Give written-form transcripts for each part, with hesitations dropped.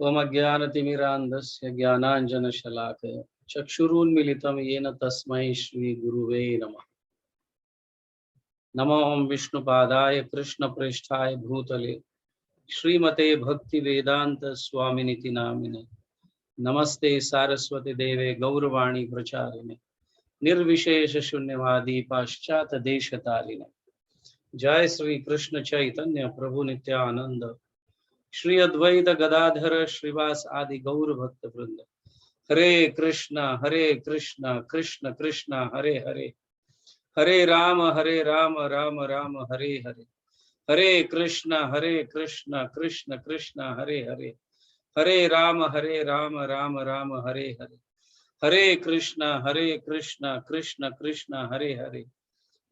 ओम अज्ञानतिमिरान्धस्य ज्ञानाञ्जनशलाकया चक्षुरुन्मीलितं येन तस्मै श्रीगुरुवे नमः। नमो विष्णुपादाय कृष्णप्रेष्ठाय भूतले श्रीमते भक्तिवेदांत स्वामिनिति नामिने। नमस्ते सारस्वती देवे गौरवाणी प्रचारिणे निर्विशेष शून्यवादी पाश्चात देशतारिणे। जय श्री कृष्ण चैतन्य प्रभु नित्यानंद श्री अद्वैत गदाधर श्रीवास आदि गौर भक्त वृंद। हरे कृष्ण कृष्ण कृष्ण हरे हरे, हरे राम राम राम हरे हरे, हरे कृष्ण कृष्ण कृष्ण हरे हरे, हरे राम राम राम हरे हरे, हरे कृष्ण कृष्ण कृष्ण हरे हरे,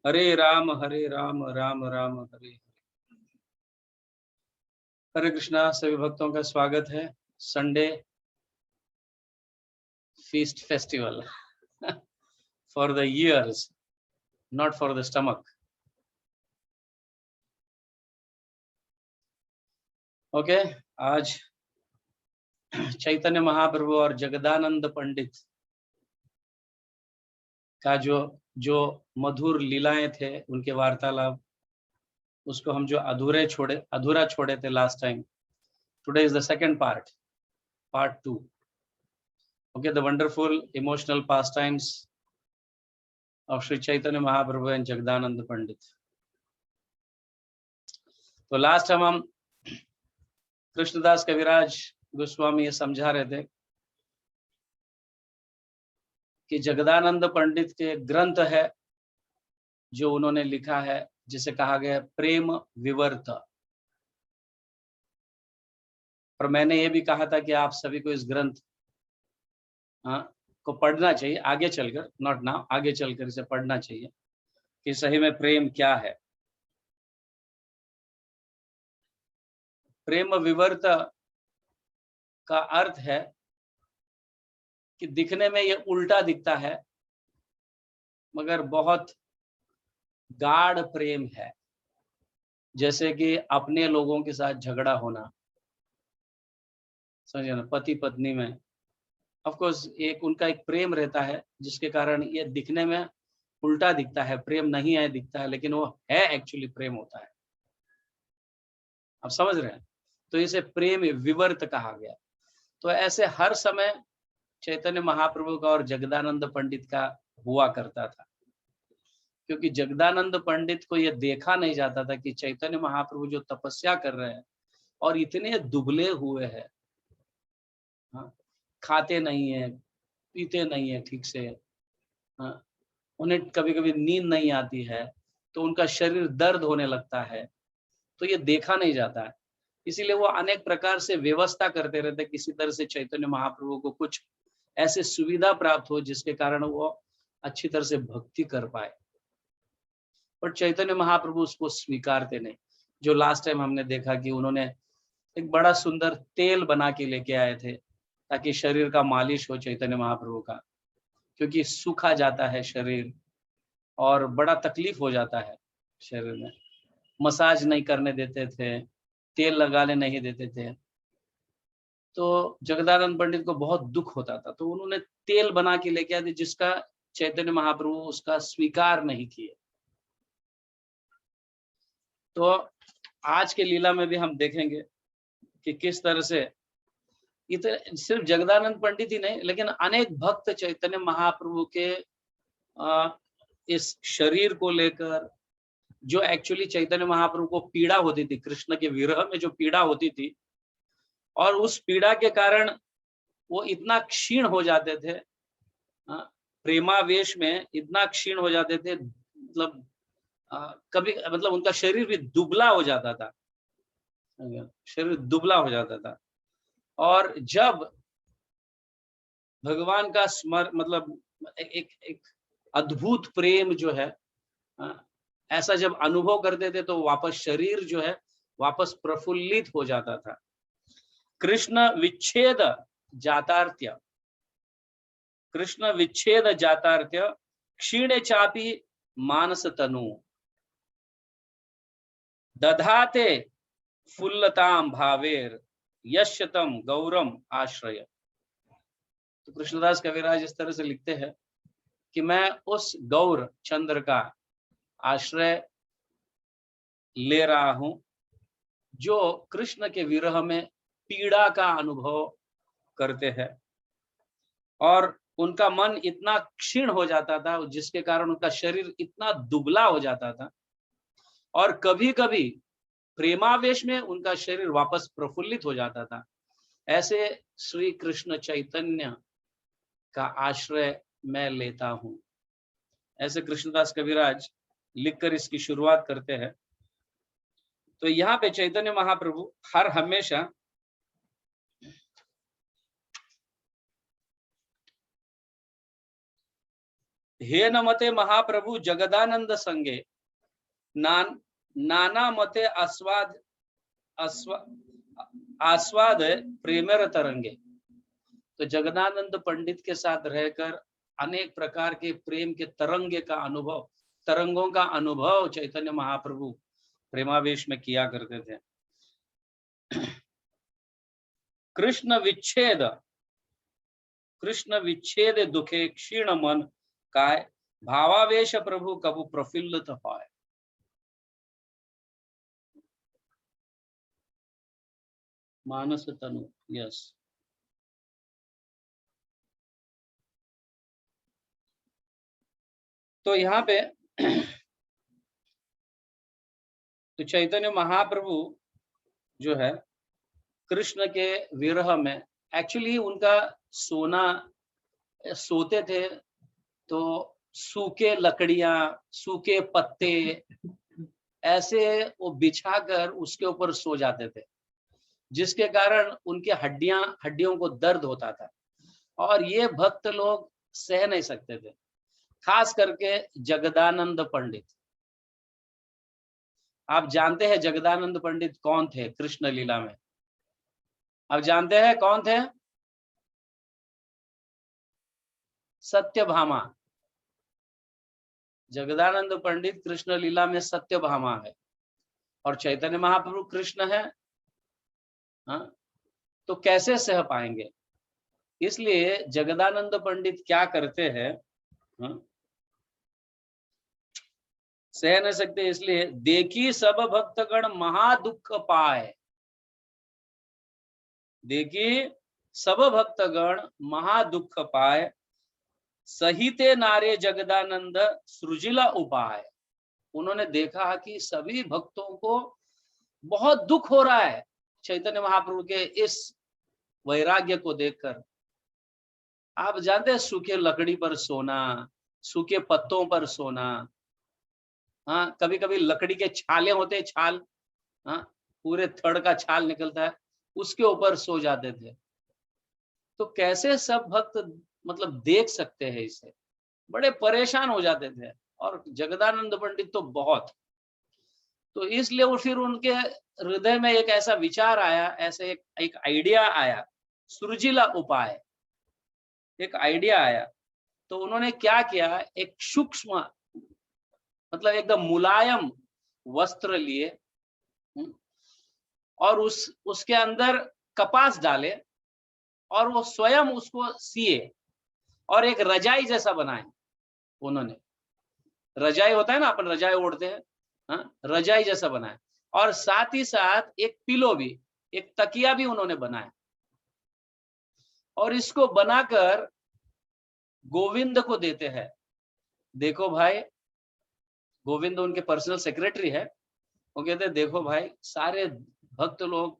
हरे राम राम राम हरे हरे। हरे कृष्णा। सभी भक्तों का स्वागत है Sunday feast festival for the ears, not for the stomach. Okay आज चैतन्य महाप्रभु और जगदानंद पंडित का जो मधुर लीलाएं थे, उनके वार्तालाप, उसको हम जो अधूरा छोड़े थे last time. Today is the second part 2। Okay, the wonderful emotional pastimes of Shri Chaitanya Mahaprabhu and Jagadananda Pandit. तो लास्ट टाइम हम कृष्णदास कविराज गोस्वामी ये समझा रहे थे कि जगदानंद पंडित के ग्रंथ है जो उन्होंने लिखा है, जिसे कहा गया प्रेम विवर्त। और मैंने ये भी कहा था कि आप सभी को इस ग्रंथ को पढ़ना चाहिए आगे चलकर, नॉट नाउ, आगे चलकर इसे पढ़ना चाहिए कि सही में प्रेम क्या है। प्रेम विवर्त का अर्थ है कि दिखने में ये उल्टा दिखता है मगर बहुत गाढ़ प्रेम है। जैसे कि अपने लोगों के साथ झगड़ा होना, समझे ना, पति पत्नी में ऑफ कोर्स एक उनका एक प्रेम रहता है जिसके कारण ये दिखने में उल्टा दिखता है, प्रेम नहीं है दिखता है, लेकिन वो है एक्चुअली प्रेम होता है। आप समझ रहे हैं? तो इसे प्रेम विवर्त कहा गया। तो ऐसे हर समय चैतन्य महाप्रभु का और जगदानंद पंडित का हुआ करता था, क्योंकि जगदानंद पंडित को यह देखा नहीं जाता था कि चैतन्य महाप्रभु जो तपस्या कर रहे हैं और इतने दुबले हुए हैं, खाते नहीं है, पीते नहीं है ठीक से, उन्हें कभी कभी नींद नहीं आती है, तो उनका शरीर दर्द होने लगता है, तो ये देखा नहीं जाता है। इसीलिए वो अनेक प्रकार से व्यवस्था करते रहते, किसी तरह से चैतन्य महाप्रभु को कुछ ऐसे सुविधा प्राप्त हो जिसके कारण वो अच्छी तरह से भक्ति कर पाए। पर चैतन्य महाप्रभु उसको स्वीकारते नहीं। जो लास्ट टाइम हमने देखा कि उन्होंने एक बड़ा सुंदर तेल बना के लेके आए थे ताकि शरीर का मालिश हो चैतन्य महाप्रभु का, क्योंकि सूखा जाता है शरीर और बड़ा तकलीफ हो जाता है शरीर में। मसाज नहीं करने देते थे, तेल लगाने नहीं देते थे, तो जगदानंद पंडित को बहुत दुख होता था। तो उन्होंने तेल बना के लेके आए थे जिसका चैतन्य महाप्रभु उसका स्वीकार नहीं किए। तो आज के लीला में भी हम देखेंगे कि किस तरह से इतने सिर्फ जगदानंद पंडित ही नहीं, लेकिन अनेक भक्त चैतन्य महाप्रभु के इस शरीर को लेकर, जो एक्चुअली चैतन्य महाप्रभु को पीड़ा होती थी, कृष्ण के विरह में जो पीड़ा होती थी, और उस पीड़ा के कारण वो इतना क्षीण हो जाते थे, प्रेमावेश में इतना क्षीण हो जाते थे, मतलब कभी मतलब उनका शरीर भी दुबला हो जाता था, शरीर दुबला हो जाता था। और जब भगवान का मतलब एक अद्भुत प्रेम जो है, ऐसा जब अनुभव करते थे तो वापस शरीर जो है वापस प्रफुल्लित हो जाता था। कृष्ण विच्छेद जातार्त्य, कृष्ण विच्छेद जातार्त्य क्षीणे चापि मानस तनु दधाते फुल्लताम भावेर यश्यतम गौरम आश्रय। तो कृष्णदास कविराज इस तरह से लिखते हैं कि मैं उस गौर चंद्र का आश्रय ले रहा हूं जो कृष्ण के विरह में पीड़ा का अनुभव करते हैं, और उनका मन इतना क्षीण हो जाता था जिसके कारण उनका शरीर इतना दुबला हो जाता था, और कभी कभी प्रेमावेश में उनका शरीर वापस प्रफुल्लित हो जाता था। ऐसे श्री कृष्ण चैतन्य का आश्रय मैं लेता हूं। ऐसे कृष्णदास कविराज लिखकर इसकी शुरुआत करते हैं। तो यहाँ पे चैतन्य महाप्रभु हर हमेशा हे न मते महाप्रभु जगदानंद संगे नाना मते आस्वाद प्रेमर तरंगे। तो जगदानंद पंडित के साथ रहकर अनेक प्रकार के प्रेम के तरंगों का अनुभव चैतन्य महाप्रभु प्रेमावेश में किया करते थे। कृष्ण विच्छेद दुखे क्षीण मन काय, भावावेश प्रभु कबू प्रफुल्लित होय। मानस तनु, यस। तो यहाँ पे तो चैतन्य महाप्रभु जो है कृष्ण के विरह में एक्चुअली उनका सोते थे तो सूखे लकड़ियां, सूखे पत्ते ऐसे वो बिछाकर उसके ऊपर सो जाते थे, जिसके कारण उनके हड्डियों को दर्द होता था, और ये भक्त लोग सह नहीं सकते थे, खास करके जगदानंद पंडित। आप जानते हैं जगदानंद पंडित कौन थे कृष्ण लीला में? आप जानते हैं कौन थे? सत्यभामा। जगदानंद पंडित कृष्ण लीला में सत्यभामा है, और चैतन्य महाप्रभु कृष्ण है। हाँ? तो कैसे सह पाएंगे? इसलिए जगदानंद पंडित क्या करते हैं, सह नहीं सकते, इसलिए देखी सब भक्तगण महादुख पाए। देखी सब भक्तगण महादुख पाए, सहिते नारे जगदानंद सृजिला उपाय। उन्होंने देखा कि सभी भक्तों को बहुत दुख हो रहा है चैतन्य महाप्रभु के इस वैराग्य को देखकर। आप जानते हैं सूखे लकड़ी पर सोना, सूखे पत्तों पर सोना, हाँ, कभी कभी लकड़ी के छाले होते हैं, छाल, हाँ, पूरे थड़ का छाल निकलता है, उसके ऊपर सो जाते थे। तो कैसे सब भक्त मतलब देख सकते हैं इसे, बड़े परेशान हो जाते थे। और जगदानंद पंडित तो बहुत, तो इसलिए वो फिर उनके हृदय में एक ऐसा विचार आया, ऐसे एक आइडिया आया, सुरजीला उपाय, एक आइडिया आया। तो उन्होंने क्या किया, एक सूक्ष्म मतलब एकदम मुलायम वस्त्र लिए, और उसके अंदर कपास डाले, और वो स्वयं उसको सिए, और एक रजाई जैसा बनाए। उन्होंने रजाई होता है ना, अपन रजाई ओढ़ते हैं, हाँ, रजाई जैसा बनाया, और साथ ही साथ एक पिलो भी, एक तकिया भी उन्होंने बनाया, और इसको बनाकर गोविंद को देते हैं। देखो भाई, गोविंद उनके पर्सनल सेक्रेटरी है, वो कहते हैं देखो भाई, सारे भक्त लोग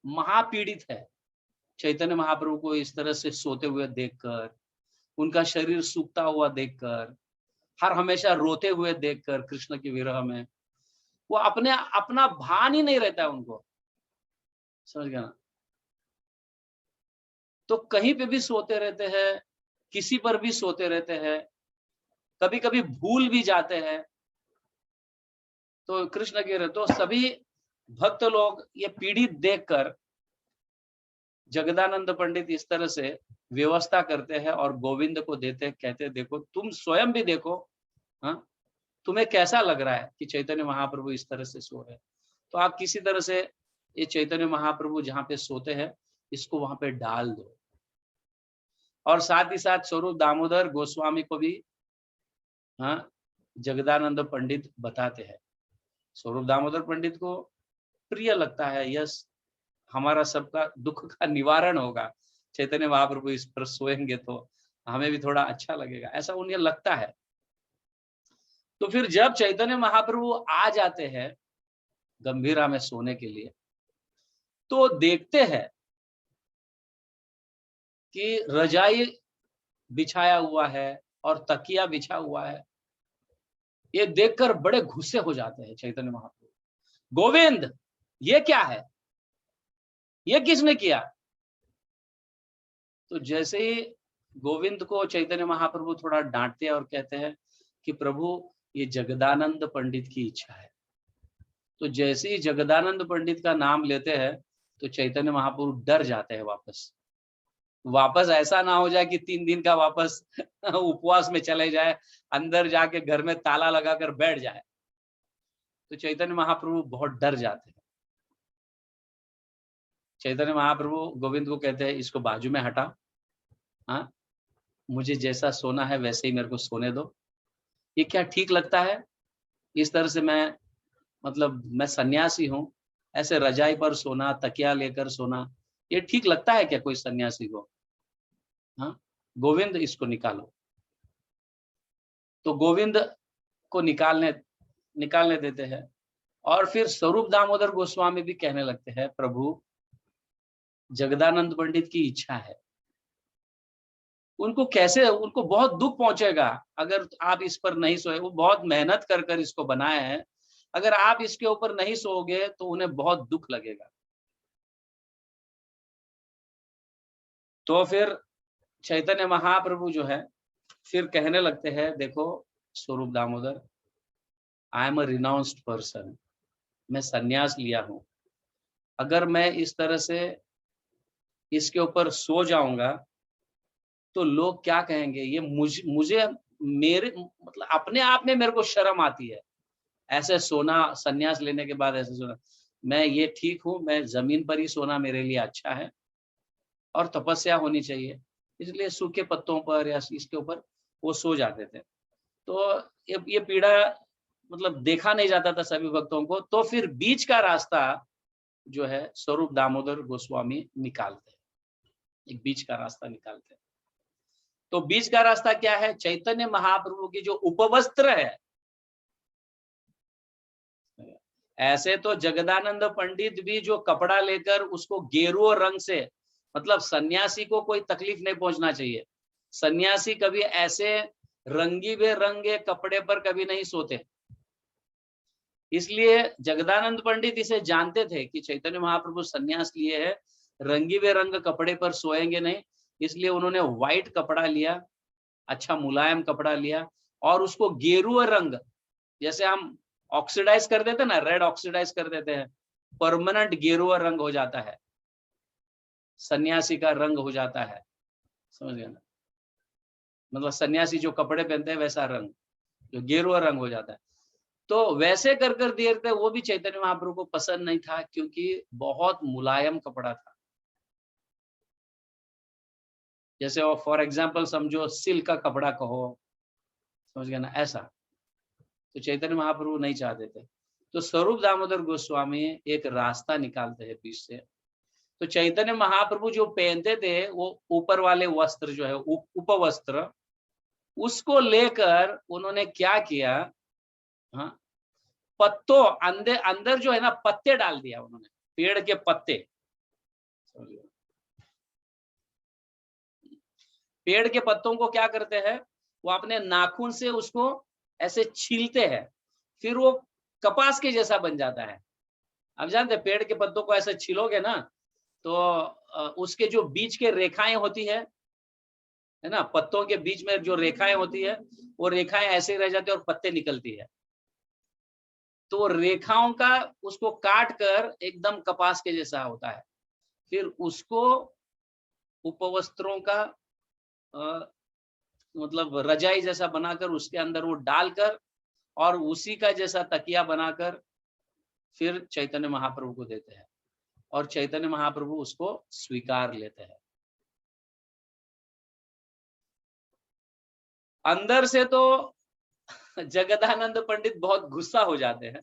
महापीड़ित है चैतन्य महाप्रभु को इस तरह से सोते हुए देखकर, उनका शरीर सूखता हुआ देखकर, हर हमेशा रोते हुए देखकर कृष्ण के विरह में, वो अपना भान ही नहीं रहता है उनको, समझ गया ना? तो कहीं पे भी सोते रहते हैं, किसी पर भी सोते रहते हैं, कभी कभी भूल भी जाते हैं। तो कृष्ण के रहे, तो सभी भक्त लोग ये पीड़ित देखकर जगदानंद पंडित इस तरह से व्यवस्था करते हैं और गोविंद को देते हैं, कहते हैं देखो तुम स्वयं भी देखो, हाँ, तुम्हें कैसा लग रहा है कि चैतन्य महाप्रभु इस तरह से सो रहे हैं। तो आप किसी तरह से ये चैतन्य महाप्रभु जहाँ पे सोते हैं इसको वहां पे डाल दो। और साथ ही साथ स्वरूप दामोदर गोस्वामी को भी हाँ जगदानंद पंडित बताते हैं। स्वरूप दामोदर पंडित को प्रिय लगता है, यस हमारा सबका दुख का निवारण होगा, चैतन्य महाप्रभु इस पर सोएंगे तो हमें भी थोड़ा अच्छा लगेगा, ऐसा उन्हें लगता है। तो फिर जब चैतन्य महाप्रभु आ जाते हैं गंभीरा में सोने के लिए, तो देखते हैं कि रजाई बिछाया हुआ है और तकिया बिछा हुआ है। ये देखकर बड़े गुस्से हो जाते हैं चैतन्य महाप्रभु, गोविंद ये क्या है, ये किसने किया? तो जैसे ही गोविंद को चैतन्य महाप्रभु थोड़ा डांटते हैं और कहते हैं कि प्रभु ये जगदानंद पंडित की इच्छा है। तो जैसे ही जगदानंद पंडित का नाम लेते हैं तो चैतन्य महाप्रभु डर जाते हैं, वापस ऐसा ना हो जाए कि 3 दिन का वापस उपवास में चले जाए, अंदर जाके घर में ताला लगाकर बैठ जाए। तो चैतन्य महाप्रभु बहुत डर जाते हैं। चैतन्य महाप्रभु गोविंद को कहते हैं इसको बाजू में हटा, हाँ मुझे जैसा सोना है वैसे ही मेरे को सोने दो। ये क्या ठीक लगता है? इस तरह से मैं सन्यासी हूँ, ऐसे रजाई पर सोना, तकिया लेकर सोना, ये ठीक लगता है क्या कोई सन्यासी को? हाँ गोविंद इसको निकालो। तो गोविंद को निकालने देते हैं। और फिर स्वरूप दामोदर गोस्वामी भी कहने लगते हैं प्रभु जगदानंद पंडित की इच्छा है, उनको बहुत दुख पहुंचेगा अगर आप इस पर नहीं सोए। वो बहुत मेहनत कर इसको बनाए हैं, अगर आप इसके ऊपर नहीं सोओगे तो उन्हें बहुत दुख लगेगा। तो फिर चैतन्य महाप्रभु जो है फिर कहने लगते हैं देखो स्वरूप Damodar, I am a renounced person, मैं संन्यास लिया हूं, अगर मैं इस तरह से इसके ऊपर सो जाऊंगा तो लोग क्या कहेंगे? ये मुझे मेरे अपने आप में मेरे को शर्म आती है ऐसे सोना, संन्यास लेने के बाद ऐसे सोना। मैं ये ठीक हूं, मैं जमीन पर ही सोना मेरे लिए अच्छा है और तपस्या होनी चाहिए, इसलिए सूखे पत्तों पर या इसके ऊपर वो सो जाते थे। तो ये पीड़ा देखा नहीं जाता था सभी भक्तों को। तो फिर बीच का रास्ता जो है स्वरूप दामोदर गोस्वामी निकालते हैं, एक बीच का रास्ता निकालते हैं। तो बीच का रास्ता क्या है? चैतन्य महाप्रभु की जो उपवस्त्र है, ऐसे तो जगदानंद पंडित भी जो कपड़ा लेकर उसको गेरुआ रंग से, सन्यासी को कोई तकलीफ नहीं पहुंचना चाहिए, सन्यासी कभी ऐसे रंगी बेरंगे कपड़े पर कभी नहीं सोते। इसलिए जगदानंद पंडित इसे जानते थे कि चैतन्य महाप्रभु सन्यास लिए है, रंगी बेरंग कपड़े पर सोएंगे नहीं, इसलिए उन्होंने व्हाइट कपड़ा लिया, अच्छा मुलायम कपड़ा लिया और उसको गेरुआ रंग, जैसे हम ऑक्सीडाइज कर देते ना, रेड ऑक्सीडाइज कर देते हैं, परमानेंट गेरुआ रंग हो जाता है, सन्यासी का रंग हो जाता है, समझ गए ना? सन्यासी जो कपड़े पहनते हैं वैसा रंग, जो गेरुआ रंग हो जाता है। तो वैसे कर दिए थे, वो भी चैतन्य महाप्रभु को पसंद नहीं था क्योंकि बहुत मुलायम कपड़ा था। जैसे वो फॉर एग्जाम्पल समझो सिल्क का कपड़ा कहो, समझ गए ना, ऐसा। तो चैतन्य महाप्रभु नहीं चाहते थे। तो स्वरूप दामोदर गोस्वामी एक रास्ता निकालते हैं बीच से। तो चैतन्य महाप्रभु जो पहनते थे वो ऊपर वाले वस्त्र जो है उपवस्त्र, उसको लेकर उन्होंने क्या किया, हाँ पत्तों अंदर जो है ना पत्ते डाल दिया उन्होंने, पेड़ के पत्ते। पेड़ के पत्तों को क्या करते हैं, वो अपने नाखून से उसको ऐसे छीलते हैं, फिर वो कपास के जैसा बन जाता है। आप जानते हैं पेड़ के पत्तों को ऐसे छीलोगे ना तो उसके जो बीच के रेखाएं होती है ना, पत्तों के बीच में जो रेखाएं होती है वो रेखाएं ऐसे ही रह जाती है और पत्ते निकलती है। तो रेखाओं का उसको काट कर एकदम कपास के जैसा होता है, फिर उसको उपवस्त्रों का रजाई जैसा बनाकर उसके अंदर वो डालकर और उसी का जैसा तकिया बनाकर फिर चैतन्य महाप्रभु को देते हैं। और चैतन्य महाप्रभु उसको स्वीकार लेते हैं। अंदर से तो जगदानंद पंडित बहुत गुस्सा हो जाते हैं,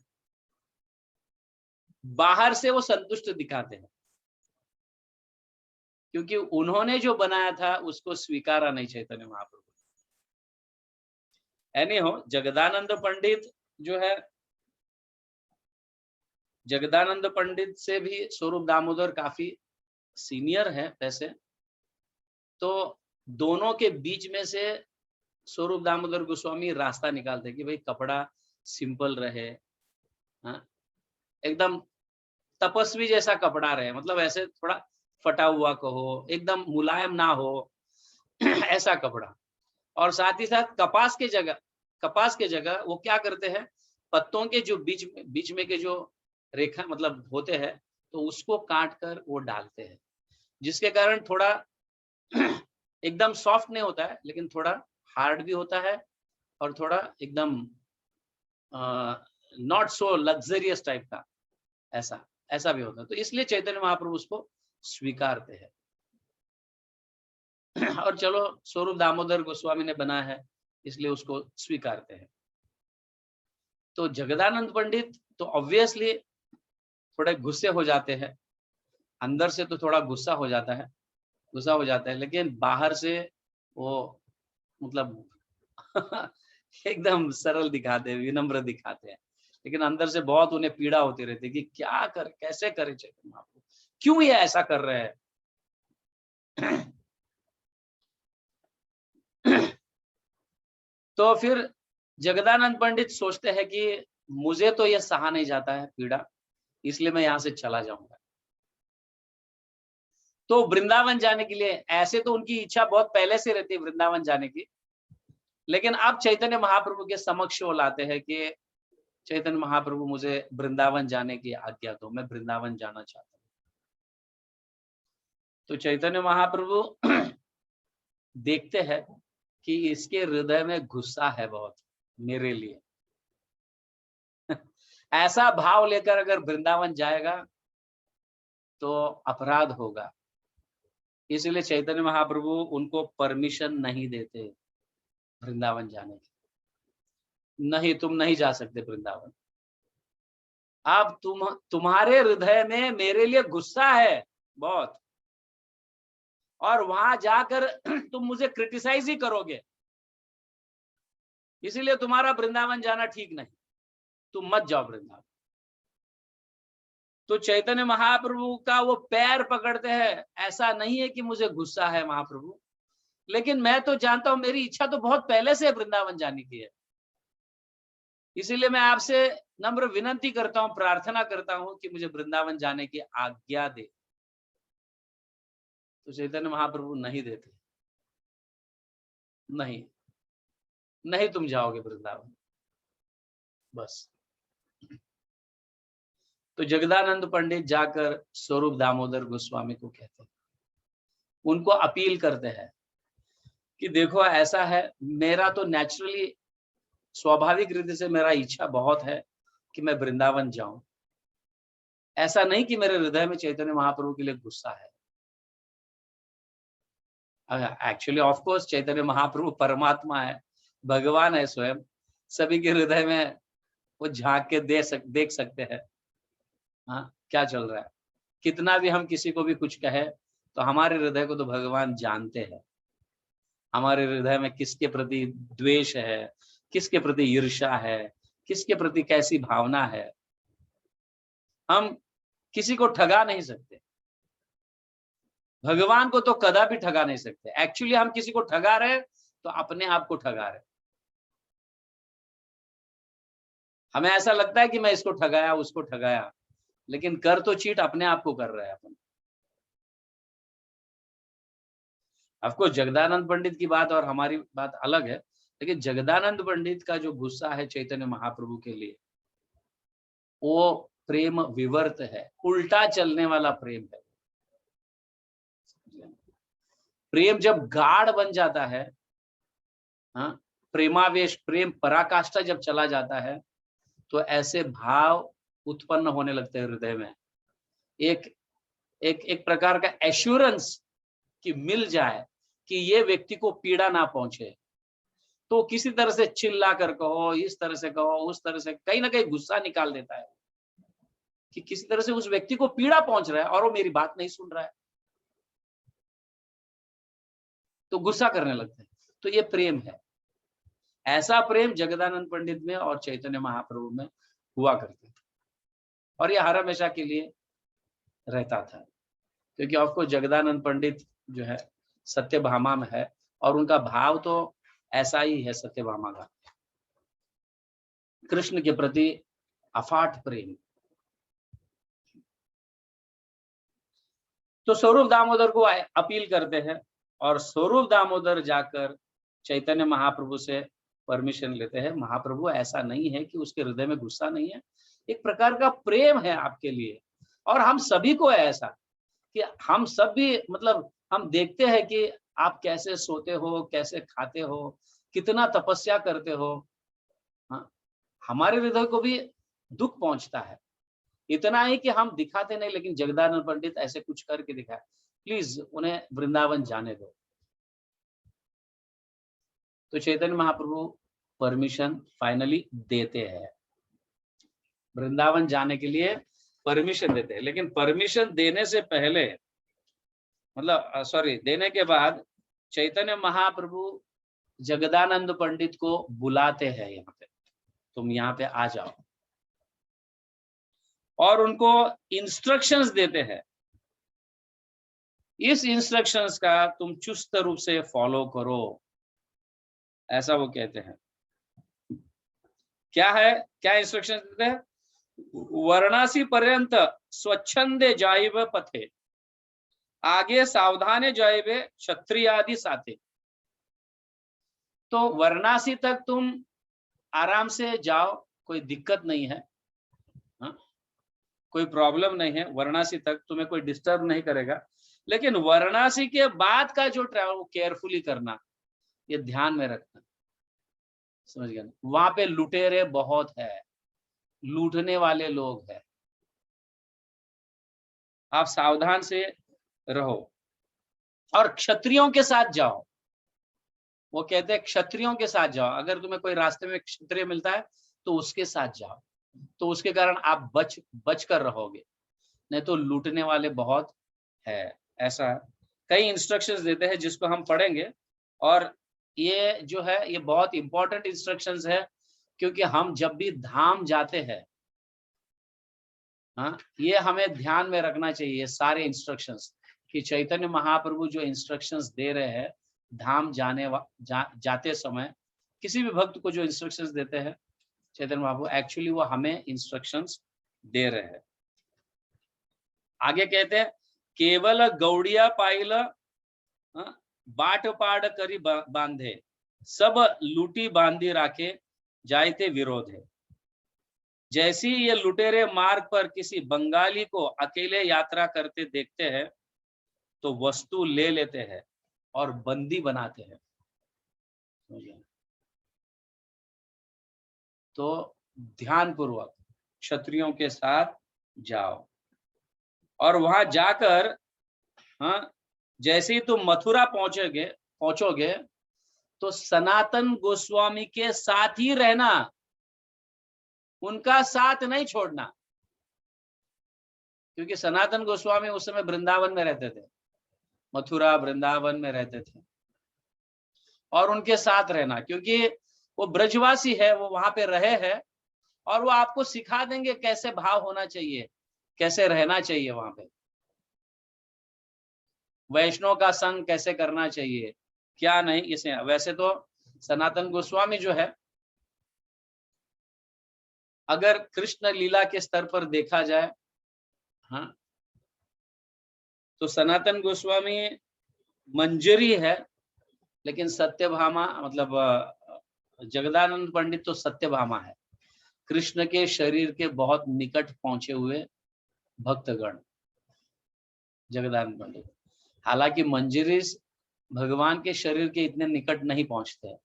बाहर से वो संतुष्ट दिखाते हैं, क्योंकि उन्होंने जो बनाया था उसको स्वीकारा नहीं चैतन्य महाप्रभु। एनी हो, जगदानंद पंडित जो है, जगदानंद पंडित से भी स्वरूप दामोदर काफी सीनियर है वैसे, तो दोनों के बीच में से स्वरूप दामोदर गोस्वामी रास्ता निकालते कि भाई कपड़ा सिंपल रहे, हाँ, एकदम तपस्वी जैसा कपड़ा रहे, मतलब ऐसे थोड़ा फटा हुआ कहो, एकदम मुलायम ना हो ऐसा कपड़ा। और साथ ही साथ कपास के जगह वो क्या करते हैं, पत्तों के जो बीच में के जो रेखा मतलब होते हैं, तो उसको काट कर वो डालते हैं, जिसके कारण थोड़ा एकदम सॉफ्ट नहीं होता है, लेकिन थोड़ा हार्ड भी होता है और थोड़ा एकदम नॉट सो लग्जरियस टाइप का, ऐसा भी होता है। तो इसलिए चैतन्य महाप्रभु उसको स्वीकारते हैं। और चलो, स्वरूप दामोदर गोस्वामी ने बनाया है इसलिए उसको स्वीकारते हैं। तो जगदानंद पंडित तो ऑब्वियसली थोड़े गुस्से हो जाते हैं, अंदर से तो थोड़ा गुस्सा हो जाता है, लेकिन बाहर से वो मतलब एकदम सरल दिखाते हैं, विनम्र दिखाते हैं, लेकिन अंदर से बहुत उन्हें पीड़ा होती रहती है कि कैसे करे चैतन्य महाप्रभु, क्यों ये ऐसा कर रहे हैं। तो फिर जगदानंद पंडित सोचते हैं कि मुझे तो ये सहा नहीं जाता है पीड़ा, इसलिए मैं यहाँ से चला जाऊंगा। तो वृंदावन जाने के लिए, ऐसे तो उनकी इच्छा बहुत पहले से रहती है वृंदावन जाने की, लेकिन अब चैतन्य महाप्रभु के समक्ष वो लाते हैं कि चैतन्य महाप्रभु मुझे वृंदावन जाने की आज्ञा दो, मैं वृंदावन जाना चाहता हूँ। तो चैतन्य महाप्रभु देखते हैं कि इसके हृदय में गुस्सा है बहुत मेरे लिए। ऐसा भाव लेकर अगर वृंदावन जाएगा तो अपराध होगा, इसलिए चैतन्य महाप्रभु उनको परमिशन नहीं देते वृंदावन जाने की। नहीं, तुम नहीं जा सकते वृंदावन। अब तुम्हारे हृदय में मेरे लिए गुस्सा है बहुत, और वहां जाकर तुम मुझे क्रिटिसाइज ही करोगे, इसीलिए तुम्हारा वृंदावन जाना ठीक नहीं, तुम मत जाओ वृंदावन। तो चैतन्य महाप्रभु का वो पैर पकड़ते हैं, ऐसा नहीं है कि मुझे गुस्सा है महाप्रभु, लेकिन मैं तो जानता हूं मेरी इच्छा तो बहुत पहले से वृंदावन जाने की है, इसीलिए मैं आपसे नम्र विनती करता हूं, प्रार्थना करता हूं कि मुझे वृंदावन जाने की आज्ञा दे। तो चैतन्य महाप्रभु नहीं देते, नहीं नहीं तुम जाओगे वृंदावन बस। तो जगदानंद पंडित जाकर स्वरूप दामोदर गोस्वामी को कहते हैं, उनको अपील करते हैं कि देखो ऐसा है, मेरा तो नेचुरली स्वाभाविक रीति से मेरा इच्छा बहुत है कि मैं वृंदावन जाऊं, ऐसा नहीं कि मेरे हृदय में चैतन्य महाप्रभु के लिए गुस्सा है। Actually of course Chaitanya Mahaprabhu परमात्मा है, भगवान है स्वयं, सभी के हृदय में वो झांक के देख सकते हैं हाँ क्या चल रहा है। कितना भी हम किसी को भी कुछ कहे तो हमारे हृदय को तो भगवान जानते हैं, हमारे हृदय में किसके प्रति द्वेष है, किसके प्रति ईर्ष्या है, किसके प्रति कैसी भावना है। हम किसी को ठगा नहीं सकते, भगवान को तो कदापि ठगा नहीं सकते। एक्चुअली हम किसी को ठगा रहे तो अपने आप को ठगा रहे। हमें ऐसा लगता है कि मैं इसको ठगाया उसको ठगाया, लेकिन कर तो चीट अपने आप को कर रहे हैं अपन। ऑफकोर्स जगदानंद पंडित की बात और हमारी बात अलग है, लेकिन जगदानंद पंडित का जो गुस्सा है चैतन्य महाप्रभु के लिए, वो प्रेम विवर्त है, उल्टा चलने वाला प्रेम है। प्रेम जब गाढ़ बन जाता है, हाँ, प्रेमावेश, प्रेम पराकाष्ठा जब चला जाता है, तो ऐसे भाव उत्पन्न होने लगते हैं हृदय में। एक एक प्रकार का एश्योरेंस कि मिल जाए कि ये व्यक्ति को पीड़ा ना पहुंचे, तो किसी तरह से चिल्ला कर कहो, इस तरह से कहो, उस तरह से, कहीं ना कहीं गुस्सा निकाल देता है कि किसी तरह से उस व्यक्ति को पीड़ा पहुंच रहा है और वो मेरी बात नहीं सुन रहा है, तो गुस्सा करने लगते हैं। तो ये प्रेम है। ऐसा प्रेम जगदानंद पंडित में और चैतन्य महाप्रभु में हुआ करते थे, और ये हर हमेशा के लिए रहता था, क्योंकि आपको जगदानंद पंडित जो है सत्यभामा में है, और उनका भाव तो ऐसा ही है सत्यभामा का, कृष्ण के प्रति अफाट प्रेम। तो स्वरूप दामोदर को अपील करते हैं, और स्वरूप दामोदर जाकर चैतन्य महाप्रभु से परमिशन लेते हैं। महाप्रभु, ऐसा नहीं है कि उसके हृदय में गुस्सा नहीं है, एक प्रकार का प्रेम है आपके लिए, और हम सभी को है ऐसा कि हम सब भी, मतलब हम देखते हैं कि आप कैसे सोते हो, कैसे खाते हो, कितना तपस्या करते हो। हाँ, हमारे हृदय को भी दुख पहुंचता है। इतना ही कि हम दिखाते नहीं, लेकिन जगदानंद पंडित ऐसे कुछ करके दिखाए, प्लीज उन्हें वृंदावन जाने दो। तो चैतन्य महाप्रभु परमिशन फाइनली देते हैं, वृंदावन जाने के लिए परमिशन देते हैं। लेकिन परमिशन देने से पहले, मतलब सॉरी, देने के बाद चैतन्य महाप्रभु जगदानंद पंडित को बुलाते हैं, यहाँ पे तुम यहाँ पे आ जाओ, और उनको इंस्ट्रक्शंस देते हैं। इस इंस्ट्रक्शंस का तुम चुस्त रूप से फॉलो करो, ऐसा वो कहते हैं। क्या है, क्या इंस्ट्रक्शंस देते हैं? वर्णासी पर्यंत स्वच्छंदे जाइब पथे, आगे सावधाने जाइबे क्षत्रियादि साथे। तो वाराणसी तक तुम आराम से जाओ, कोई दिक्कत नहीं है, हा? कोई प्रॉब्लम नहीं है, वाराणसी तक तुम्हें कोई डिस्टर्ब नहीं करेगा। लेकिन वाराणसी के बाद का जो ट्रैवल, वो केयरफुली करना, ये ध्यान में रखना, समझ गया ना? वहां पे लुटेरे बहुत है, लूटने वाले लोग हैं, आप सावधान से रहो, और क्षत्रियों के साथ जाओ। वो कहते हैं क्षत्रियों के साथ जाओ, अगर तुम्हें कोई रास्ते में क्षत्रिय मिलता है तो उसके साथ जाओ, तो उसके कारण आप बच कर रहोगे, नहीं तो लूटने वाले बहुत है। ऐसा कई इंस्ट्रक्शंस देते हैं जिसको हम पढ़ेंगे, और ये जो है ये बहुत इंपॉर्टेंट इंस्ट्रक्शंस है, क्योंकि हम जब भी धाम जाते हैं, हाँ, ये हमें ध्यान में रखना चाहिए सारे इंस्ट्रक्शंस, कि चैतन्य महाप्रभु जो इंस्ट्रक्शंस दे रहे हैं धाम जाते समय, किसी भी भक्त को जो इंस्ट्रक्शंस देते हैं चैतन्य महाप्रभु, एक्चुअली वो हमें इंस्ट्रक्शंस दे रहे हैं। आगे कहते हैं, केवल गौड़िया पाइल बाट पाड़ करी बांधे, सब लूटी बांधी राखे जायते विरोध है। जैसी ये लुटेरे मार्ग पर किसी बंगाली को अकेले यात्रा करते देखते हैं तो वस्तु ले लेते हैं और बंदी बनाते हैं। तो ध्यानपूर्वक क्षत्रियों के साथ जाओ, और वहां जाकर, हाँ, जैसे ही तुम मथुरा पहुंचोगे तो सनातन गोस्वामी के साथ ही रहना, उनका साथ नहीं छोड़ना, क्योंकि सनातन गोस्वामी उस समय वृंदावन में रहते थे, मथुरा वृंदावन में रहते थे, और उनके साथ रहना, क्योंकि वो ब्रजवासी है, वो वहां पे रहे हैं, और वो आपको सिखा देंगे कैसे भाव होना चाहिए, कैसे रहना चाहिए वहां पे, वैष्णव का संग कैसे करना चाहिए, क्या नहीं। इसे वैसे तो सनातन गोस्वामी जो है, अगर कृष्ण लीला के स्तर पर देखा जाए, हाँ, तो सनातन गोस्वामी मंजरी है, लेकिन सत्यभामा, मतलब जगदानंद पंडित तो सत्यभामा है, कृष्ण के शरीर के बहुत निकट पहुंचे हुए भक्तगण जगदानंद पंडित। हालांकि मंजरी भगवान के शरीर के इतने निकट नहीं पहुंचते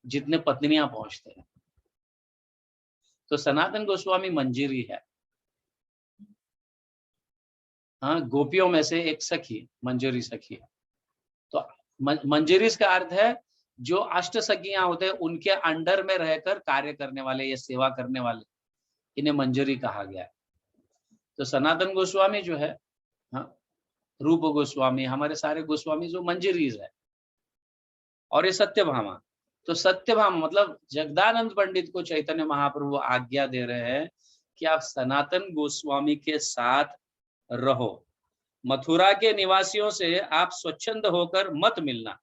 जितने पत्नियां पहुंचते हैं, तो सनातन गोस्वामी मंजरी है। हाँ, गोपियों में से एक सखी, मंजरी सखी। तो मंजरीस का अर्थ है जो अष्ट सखियां होते हैं उनके अंडर में रहकर कार्य करने वाले या सेवा करने वाले, इन्हें मंजरी कहा गया है। तो सनातन गोस्वामी जो है, हाँ, रूप गोस्वामी, हमारे सारे गोस्वामी जो मंजरीज है, और ये सत्यभामा। तो सत्यभामा मतलब जगदानंद पंडित को चैतन्य महाप्रभु आज्ञा दे रहे हैं कि आप सनातन गोस्वामी के साथ रहो। मथुरा के निवासियों से आप स्वच्छंद होकर मत मिलना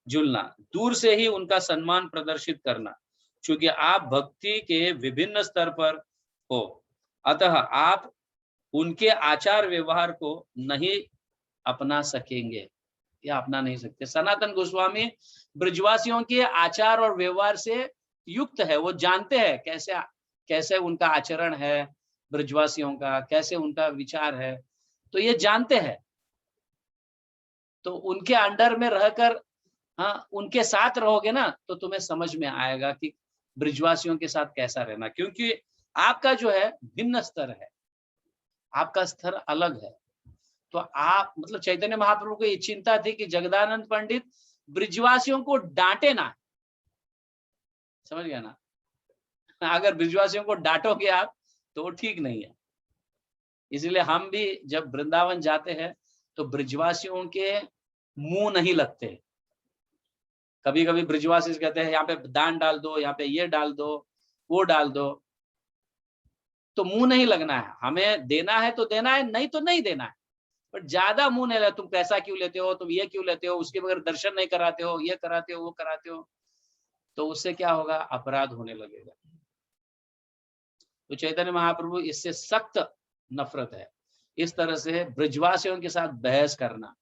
जुलना, दूर से ही उनका सम्मान प्रदर्शित करना, क्योंकि आप भक्ति के विभिन्न स्तर पर हो, अतः आप उनके आचार व्यवहार को नहीं अपना सकेंगे या अपना नहीं सकते। सनातन गोस्वामी ब्रजवासियों के आचार और व्यवहार से युक्त है, वो जानते हैं कैसे कैसे उनका आचरण है, ब्रजवासियों का कैसे उनका विचार है, तो ये जानते हैं। तो उनके अंडर में रहकर, हाँ, उनके साथ रहोगे ना, तो तुम्हें समझ में आएगा कि ब्रजवासियों के साथ कैसा रहना, क्योंकि आपका जो है भिन्न स्तर है, आपका स्तर अलग है। तो आप मतलब चैतन्य महाप्रभु को ये चिंता थी कि जगदानंद पंडित ब्रजवासियों को डांटे ना, समझ गया ना। अगर ब्रजवासियों को डांटोगे आप तो वो ठीक नहीं है। इसलिए हम भी जब वृंदावन जाते हैं तो ब्रजवासियों के मुंह नहीं लगते। कभी कभी ब्रजवासी कहते हैं यहाँ पे दान डाल दो, यहाँ पे ये डाल दो, वो डाल दो, तो मुंह नहीं लगना है। हमें देना है तो देना है, नहीं तो नहीं देना है। पर ज्यादा मुंह नहीं लगा, तुम पैसा क्यों लेते हो, तुम ये क्यों लेते हो, उसके बगैर दर्शन नहीं कराते हो, ये कराते हो, वो कराते हो, तो उससे क्या होगा, अपराध होने लगेगा। तो चैतन्य महाप्रभु इससे सख्त नफरत है, इस तरह से ब्रजवासियों के साथ बहस करना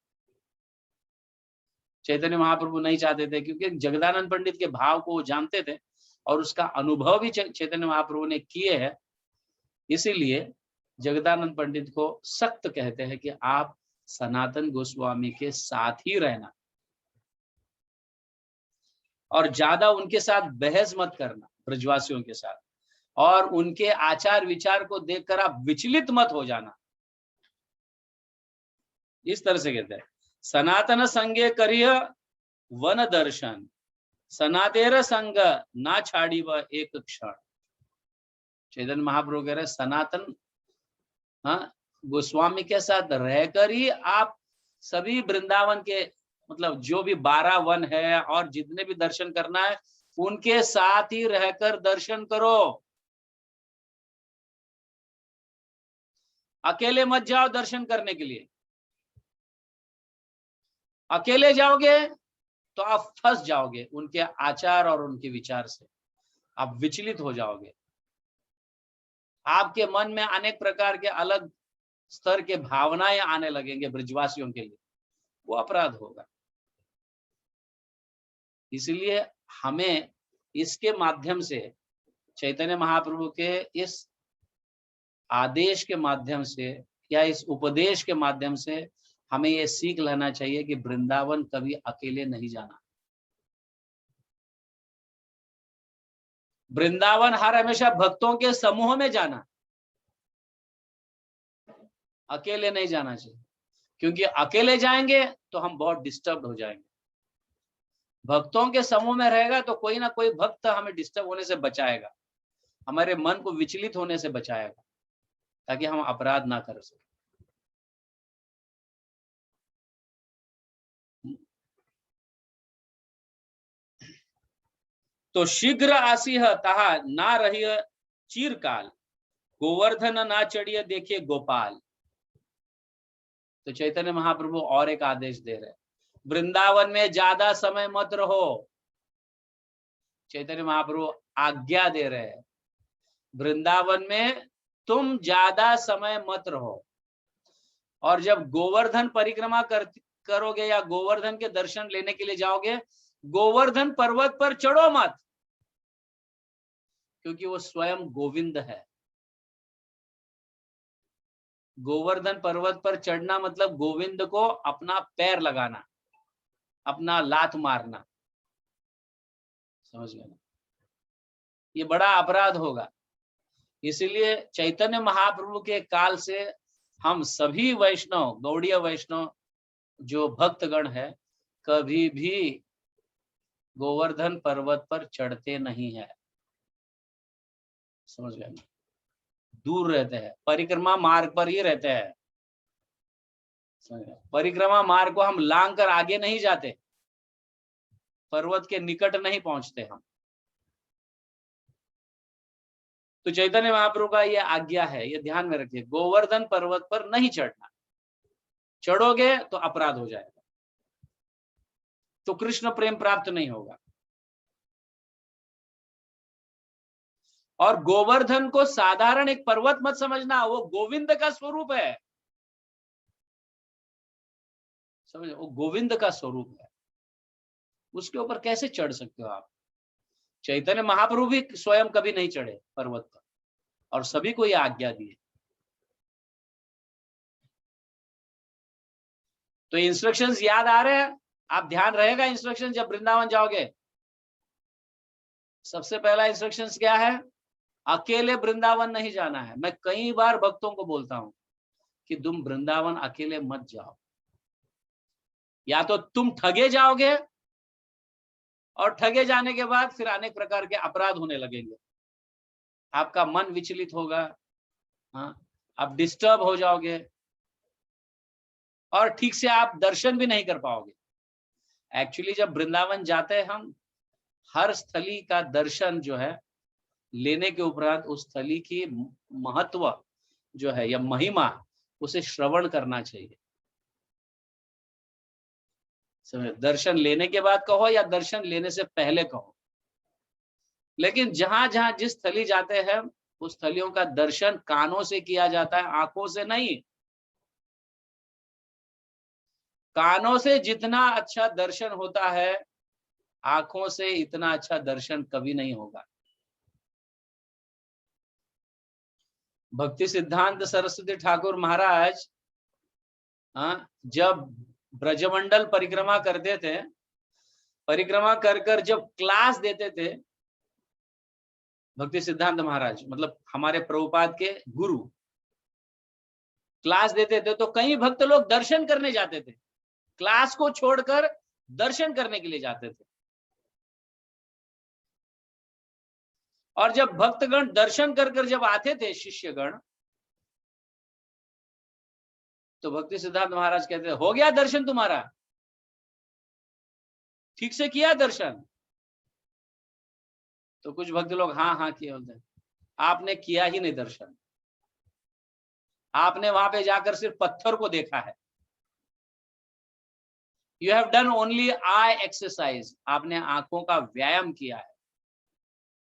चैतन्य महाप्रभु नहीं चाहते थे, क्योंकि जगदानंद पंडित के भाव को वो जानते थे और उसका अनुभव भी चैतन्य महाप्रभु ने किए हैं। इसीलिए जगदानंद पंडित को सख्त कहते हैं कि आप सनातन गोस्वामी के साथ ही रहना और ज्यादा उनके साथ बहस मत करना ब्रजवासियों के साथ, और उनके आचार विचार को देखकर आप विचलित मत हो जाना। इस तरह से कहते हैं, सनातन संगे करिय वन दर्शन, सनातेर संग ना छाड़ी व एक क्षण। चैतन्य महाप्रभु कह रहे सनातन, हाँ, गोस्वामी के साथ रहकर ही आप सभी वृंदावन के मतलब जो भी 12 वन है और जितने भी दर्शन करना है उनके साथ ही रहकर दर्शन करो। अकेले मत जाओ दर्शन करने के लिए। अकेले जाओगे तो आप फंस जाओगे उनके आचार और उनके विचार से, आप विचलित हो जाओगे। आपके मन में अनेक प्रकार के अलग स्तर के भावनाएं आने लगेंगे ब्रजवासियों के लिए, वो अपराध होगा। इसलिए हमें इसके माध्यम से, चैतन्य महाप्रभु के इस आदेश के माध्यम से या इस उपदेश के माध्यम से हमें ये सीख लेना चाहिए कि वृंदावन कभी अकेले नहीं जाना। वृंदावन हर हमेशा भक्तों के समूह में जाना, अकेले नहीं जाना चाहिए, क्योंकि अकेले जाएंगे तो हम बहुत डिस्टर्ब हो जाएंगे। भक्तों के समूह में रहेगा तो कोई ना कोई भक्त हमें डिस्टर्ब होने से बचाएगा, हमारे मन को विचलित होने से बचाएगा, ताकि हम अपराध ना कर सके। तो शीघ्र आसीह तहा ना रही चिरकाल, गोवर्धन ना चढ़िए देखिए गोपाल। तो चैतन्य महाप्रभु और एक आदेश दे रहे हैं, वृंदावन में ज्यादा समय मत रहो। चैतन्य महाप्रभु आज्ञा दे रहे हैं, वृंदावन में तुम ज्यादा समय मत रहो। और जब गोवर्धन परिक्रमा करोगे या गोवर्धन के दर्शन लेने के लिए जाओगे, गोवर्धन पर्वत पर चढ़ो मत, क्योंकि वो स्वयं गोविंद है। गोवर्धन पर्वत पर चढ़ना मतलब गोविंद को अपना पैर लगाना, अपना लात मारना, समझ गए ना, ये बड़ा अपराध होगा। इसलिए चैतन्य महाप्रभु के काल से हम सभी वैष्णव, गौड़ीय वैष्णव जो भक्तगण है, कभी भी गोवर्धन पर्वत पर चढ़ते नहीं है, समझ गए? दूर रहते हैं, परिक्रमा मार्ग पर ही रहते हैं। परिक्रमा मार्ग को हम लांग कर आगे नहीं जाते, पर्वत के निकट नहीं पहुंचते हम। तो चैतन्य महाप्रभु का ये आज्ञा है, ये ध्यान में रखिए, गोवर्धन पर्वत पर नहीं चढ़ना। चढ़ोगे तो अपराध हो जाएगा, तो कृष्ण प्रेम प्राप्त नहीं होगा। और गोवर्धन को साधारण एक पर्वत मत समझना, वो गोविंद का स्वरूप है, समझ? वो गोविंद का स्वरूप है, उसके ऊपर कैसे चढ़ सकते हो आप? चैतन्य महाप्रभु भी स्वयं कभी नहीं चढ़े पर्वत पर, और सभी को यह आज्ञा दी है। तो इंस्ट्रक्शंस याद आ रहे हैं? आप ध्यान रहेगा इंस्ट्रक्शन जब वृंदावन जाओगे। सबसे पहला इंस्ट्रक्शंस क्या है? अकेले वृंदावन नहीं जाना है। मैं कई बार भक्तों को बोलता हूं कि तुम वृंदावन अकेले मत जाओ, या तो तुम ठगे जाओगे, और ठगे जाने के बाद फिर अनेक प्रकार के अपराध होने लगेंगे, आपका मन विचलित होगा, हाँ, आप डिस्टर्ब हो जाओगे, और ठीक से आप दर्शन भी नहीं कर पाओगे। एक्चुअली जब वृंदावन जाते हैं हम, हर स्थली का दर्शन जो है लेने के उपरांत उस स्थली की महत्व जो है या महिमा, उसे श्रवण करना चाहिए। दर्शन लेने के बाद कहो या दर्शन लेने से पहले कहो, लेकिन जहां जहां जिस स्थली जाते हैं उस स्थलियों का दर्शन कानों से किया जाता है, आंखों से नहीं। कानों से जितना अच्छा दर्शन होता है, आंखों से इतना अच्छा दर्शन कभी नहीं होगा। भक्ति सिद्धांत सरस्वती ठाकुर महाराज, हाँ, जब ब्रजमंडल परिक्रमा करते थे, परिक्रमा कर कर जब क्लास देते थे, भक्ति सिद्धांत महाराज मतलब हमारे प्रभुपाद के गुरु क्लास देते थे, तो कई भक्त लोग दर्शन करने जाते थे, क्लास को छोड़कर दर्शन करने के लिए जाते थे। और जब भक्तगण दर्शन कर कर जब आते थे शिष्यगण, तो भक्ति सिद्धांत महाराज कहते थे, हो गया दर्शन तुम्हारा? ठीक से किया दर्शन? तो कुछ भक्त लोग हाँ हाँ किए बोलते, आपने किया ही नहीं दर्शन, आपने वहां पे जाकर सिर्फ पत्थर को देखा है। You have done only I exercise, आपने आंखों का व्यायाम किया है,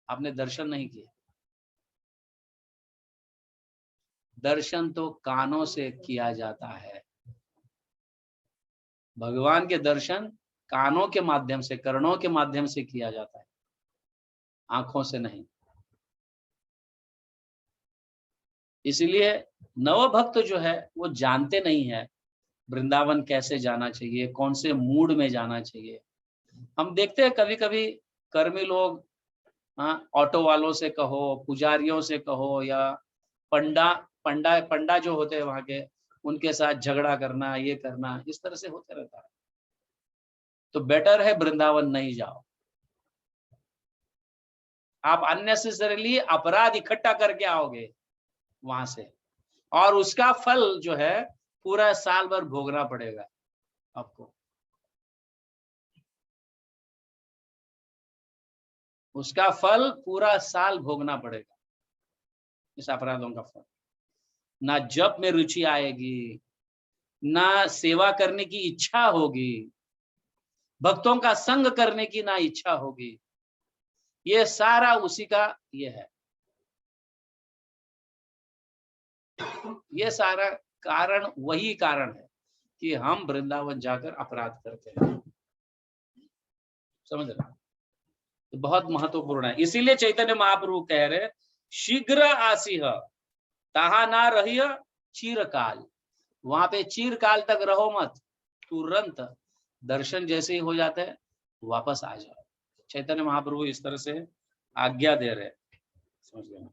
आपने दर्शन नहीं किया। दर्शन तो कानों से किया जाता है, भगवान के दर्शन कानों के माध्यम से, कर्णों के माध्यम से किया जाता है, आंखों से नहीं। इसलिए नव भक्त जो है वो जानते नहीं है वृंदावन कैसे जाना चाहिए, कौन से मूड में जाना चाहिए। हम देखते हैं कभी कभी कर्मी लोग, हाँ, ऑटो वालों से कहो, पुजारियों से कहो, या पंडा पंडा पंडा जो होते हैं वहां के, उनके साथ झगड़ा करना, ये करना, इस तरह से होते रहता है। तो बेटर है वृंदावन नहीं जाओ, आप अननेसेसरीली अपराध इकट्ठा करके आओगे वहां से, और उसका फल जो है पूरा साल भर भोगना पड़ेगा आपको, उसका फल पूरा साल भोगना पड़ेगा, इस अपराधों का फल। ना जप में रुचि आएगी, ना सेवा करने की इच्छा होगी, भक्तों का संग करने की ना इच्छा होगी, ये सारा उसी का ये है, ये सारा कारण वही कारण है कि हम वृंदावन जाकर अपराध करते हैं, समझ रहे? तो बहुत महत्वपूर्ण है। इसीलिए चैतन्य महाप्रभु कह रहे, शीघ्र आसीह ताहा ना रहिय चिरकाल, वहां पे चिरकाल तक रहो मत, तुरंत दर्शन जैसे ही हो जाते हैं वापस आ जाओ। चैतन्य महाप्रभु इस तरह से आज्ञा दे रहे, समझ गए?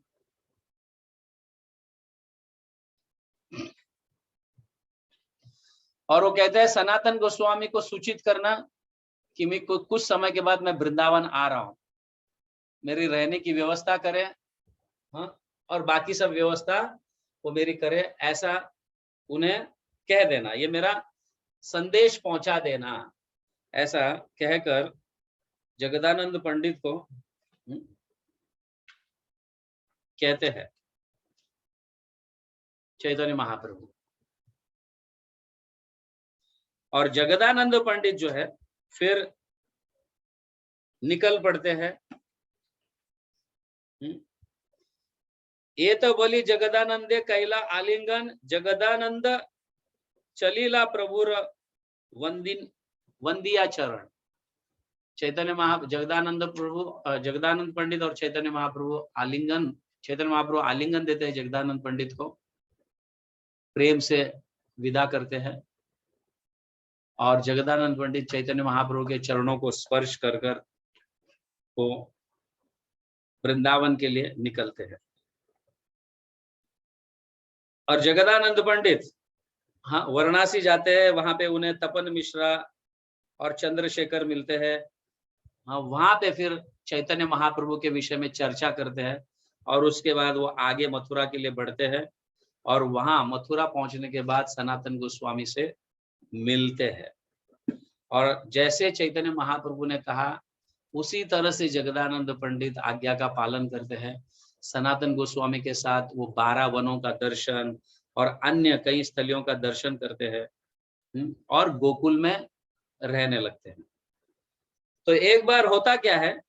और वो कहते हैं सनातन गोस्वामी को सूचित करना कि मैं कुछ समय के बाद मैं वृंदावन आ रहा हूं, मेरी रहने की व्यवस्था करे, हाँ, और बाकी सब व्यवस्था वो मेरी करे, ऐसा उन्हें कह देना, ये मेरा संदेश पहुंचा देना, ऐसा कहकर जगदानंद पंडित को कहते हैं चैतन्य महाप्रभु। और जगदानंद पंडित जो है फिर निकल पड़ते हैं। ये तो बोली जगदानंदे कैला आलिंगन, जगदानंद चलीला प्रभुर वंदिया चरण। जगदानंद पंडित और चैतन्य महाप्रभु आलिंगन, चैतन्य महाप्रभु आलिंगन देते हैं जगदानंद पंडित को, प्रेम से विदा करते हैं, और जगदानंद पंडित चैतन्य महाप्रभु के चरणों को स्पर्श कर कर वो वृंदावन के लिए निकलते हैं। और जगदानंद पंडित हाँ वाराणसी जाते हैं, वहां पे उन्हें तपन मिश्रा और चंद्रशेखर मिलते हैं। हाँ, वहां पे फिर चैतन्य महाप्रभु के विषय में चर्चा करते हैं, और उसके बाद वो आगे मथुरा के लिए बढ़ते हैं, और वहां मथुरा पहुंचने के बाद सनातन गोस्वामी से मिलते हैं। और जैसे चैतन्य महाप्रभु ने कहा उसी तरह से जगदानंद पंडित आज्ञा का पालन करते हैं। सनातन गोस्वामी के साथ वो 12 वनों का दर्शन और अन्य कई स्थलियों का दर्शन करते हैं और गोकुल में रहने लगते हैं। तो एक बार होता क्या है,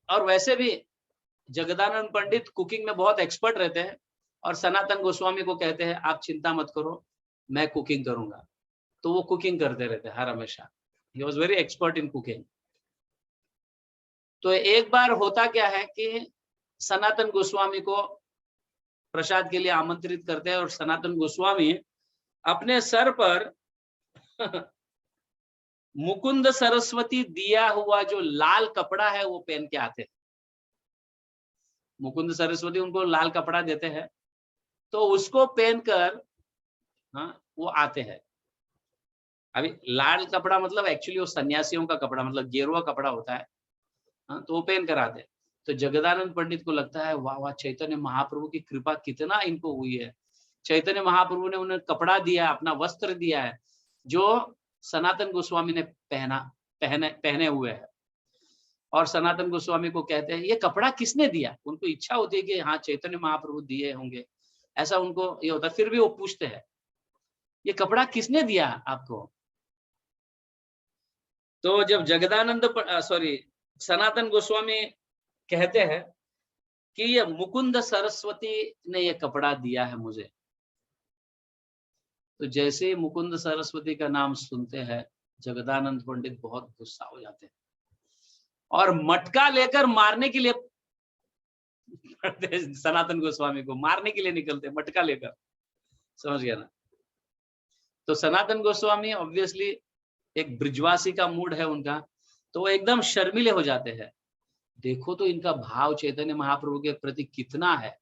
और वैसे भी जगदानंद पंडित कुकिंग में बहुत एक्सपर्ट रहते हैं, और सनातन गोस्वामी को कहते हैं आप चिंता मत करो, मैं कुकिंग करूंगा। तो वो कुकिंग करते रहते हैं हर हमेशा। He was very expert in cooking. तो एक बार होता क्या है कि सनातन गोस्वामी को प्रसाद के लिए आमंत्रित करते हैं, और सनातन गोस्वामी अपने सर पर मुकुंद सरस्वती दिया हुआ जो लाल कपड़ा है वो पहन के आते हैं। मुकुंद सरस्वती उनको लाल कपड़ा देते हैं, तो उसको पहनकर हाँ वो आते हैं। अभी लाल कपड़ा मतलब एक्चुअली वो सन्यासियों का कपड़ा, मतलब गेरुआ कपड़ा होता है, हाँ, तो वो पहन कर आते हैं। तो जगदानंद पंडित को लगता है वाह वाह, चैतन्य महाप्रभु की कृपा कितना इनको हुई है। चैतन्य महाप्रभु ने उन्हें कपड़ा दिया, अपना वस्त्र दिया है जो सनातन गोस्वामी ने पहने हुए है। और सनातन गोस्वामी को कहते हैं ये कपड़ा किसने दिया। उनको इच्छा होती है कि हाँ चैतन्य महाप्रभु दिए होंगे, ऐसा उनको ये होता है। फिर भी वो पूछते हैं ये कपड़ा किसने दिया आपको। तो जब सनातन गोस्वामी कहते हैं कि ये मुकुंद सरस्वती ने ये कपड़ा दिया है मुझे, तो जैसे मुकुंद सरस्वती का नाम सुनते हैं जगदानंद पंडित बहुत गुस्सा हो जाते हैं और मटका लेकर मारने के लिए सनातन गोस्वामी को मारने के लिए निकलते, मटका लेकर, समझ गया ना। तो सनातन गोस्वामी ऑब्वियसली एक ब्रिजवासी का मूड है उनका, तो वो एकदम शर्मिले हो जाते हैं। देखो तो इनका भाव चैतन्य महाप्रभु के प्रति कितना है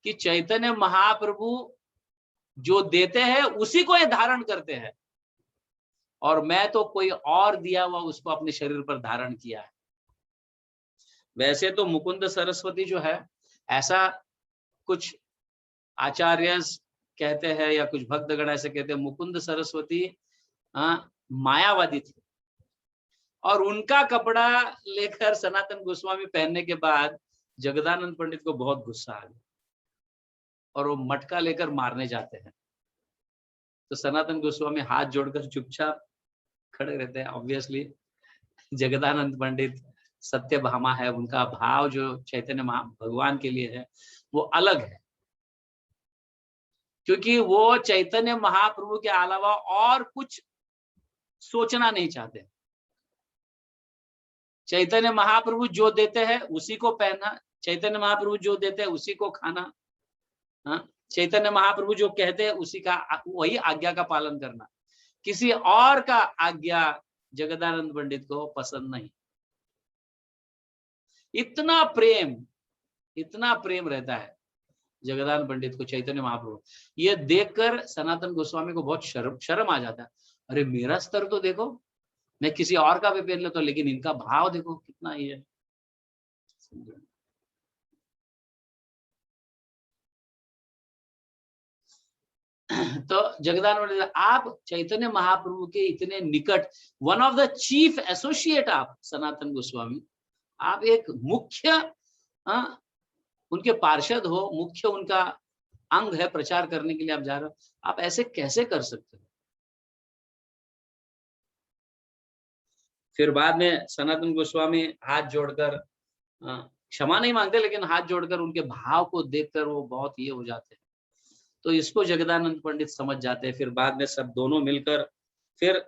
कि चैतन्य महाप्रभु जो देते हैं उसी को ये धारण करते हैं, और मैं तो कोई और दिया हुआ उसको अपने शरीर पर धारण किया है। वैसे तो मुकुंद सरस्वती जो है, ऐसा कुछ आचार्य कहते हैं या कुछ भक्तगण ऐसे कहते हैं, मुकुंद सरस्वती मायावादी थे, और उनका कपड़ा लेकर सनातन गोस्वामी पहनने के बाद जगदानंद पंडित को बहुत गुस्सा आ गया और वो मटका लेकर मारने जाते हैं। तो सनातन गोस्वामी हाथ जोड़कर चुपचाप खड़े रहते हैं। ऑब्वियसली जगदानंद पंडित सत्य भामा है, उनका भाव जो चैतन्य भगवान के लिए है वो अलग है, क्योंकि वो चैतन्य महाप्रभु के अलावा और कुछ सोचना नहीं चाहते। चैतन्य महाप्रभु जो देते हैं उसी को पहनना, चैतन्य महाप्रभु जो देते हैं उसी को खाना, हाँ, चैतन्य महाप्रभु जो कहते हैं उसी का वही आज्ञा का पालन करना। किसी और का आज्ञा जगदानंद पंडित को पसंद नहीं। इतना प्रेम रहता है जगदानंद पंडित को चैतन्य महाप्रभु। ये देखकर सनातन गोस्वामी को बहुत शर्म आ जाता है। अरे मेरा स्तर तो देखो, मैं किसी और का भी पहन लेता हूं, लेकिन इनका भाव देखो कितना ही है। तो जगदानंद, आप चैतन्य महाप्रभु के इतने निकट, one of the chief associate आप सनातन गोस्वामी, आप एक मुख्य उनके पार्षद हो, मुख्य उनका अंग है, प्रचार करने के लिए आप जा रहे हो, आप ऐसे कैसे कर सकते हो? फिर बाद में सनातन गोस्वामी हाथ जोड़कर क्षमा नहीं मांगते, लेकिन हाथ जोड़कर उनके भाव को देखकर वो बहुत ये हो जाते हैं। तो इसको जगदानंद पंडित समझ जाते हैं। फिर बाद में सब दोनों मिलकर फिर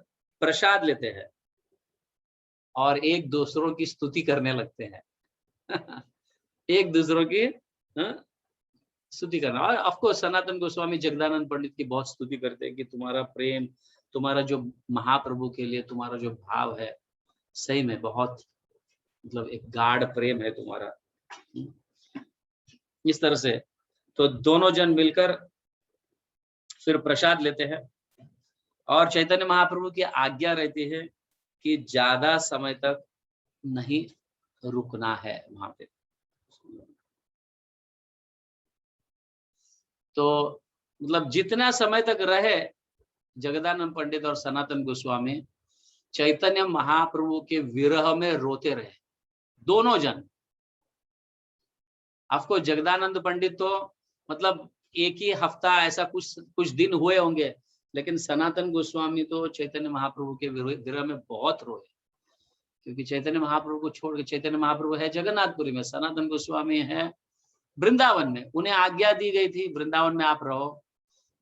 प्रसाद लेते हैं और एक दूसरों की स्तुति करने लगते हैं। एक दूसरों की स्तुति करना। और ऑफ कोर्स सनातन गोस्वामी जगदानंद पंडित की बहुत स्तुति करते हैं कि तुम्हारा प्रेम, तुम्हारा जो महाप्रभु के लिए तुम्हारा जो भाव है, सही में बहुत मतलब एक गाढ़ प्रेम है तुम्हारा। इस तरह से तो दोनों जन मिलकर फिर प्रसाद लेते हैं और चैतन्य महाप्रभु की आज्ञा रहती है कि ज्यादा समय तक नहीं रुकना है वहां पे। तो मतलब जितना समय तक रहे जगदानंद पंडित और सनातन गोस्वामी चैतन्य महाप्रभु के विरह में रोते रहे, दोनों जन। आपको जगदानंद पंडित तो मतलब एक ही हफ्ता ऐसा कुछ दिन हुए होंगे, लेकिन सनातन गोस्वामी तो चैतन्य महाप्रभु के विरह में बहुत रोए, क्योंकि चैतन्य महाप्रभु को छोड़ के, चैतन्य महाप्रभु है जगन्नाथपुरी में, सनातन गोस्वामी है वृंदावन में। उन्हें आज्ञा दी गई थी वृंदावन में आप रहो,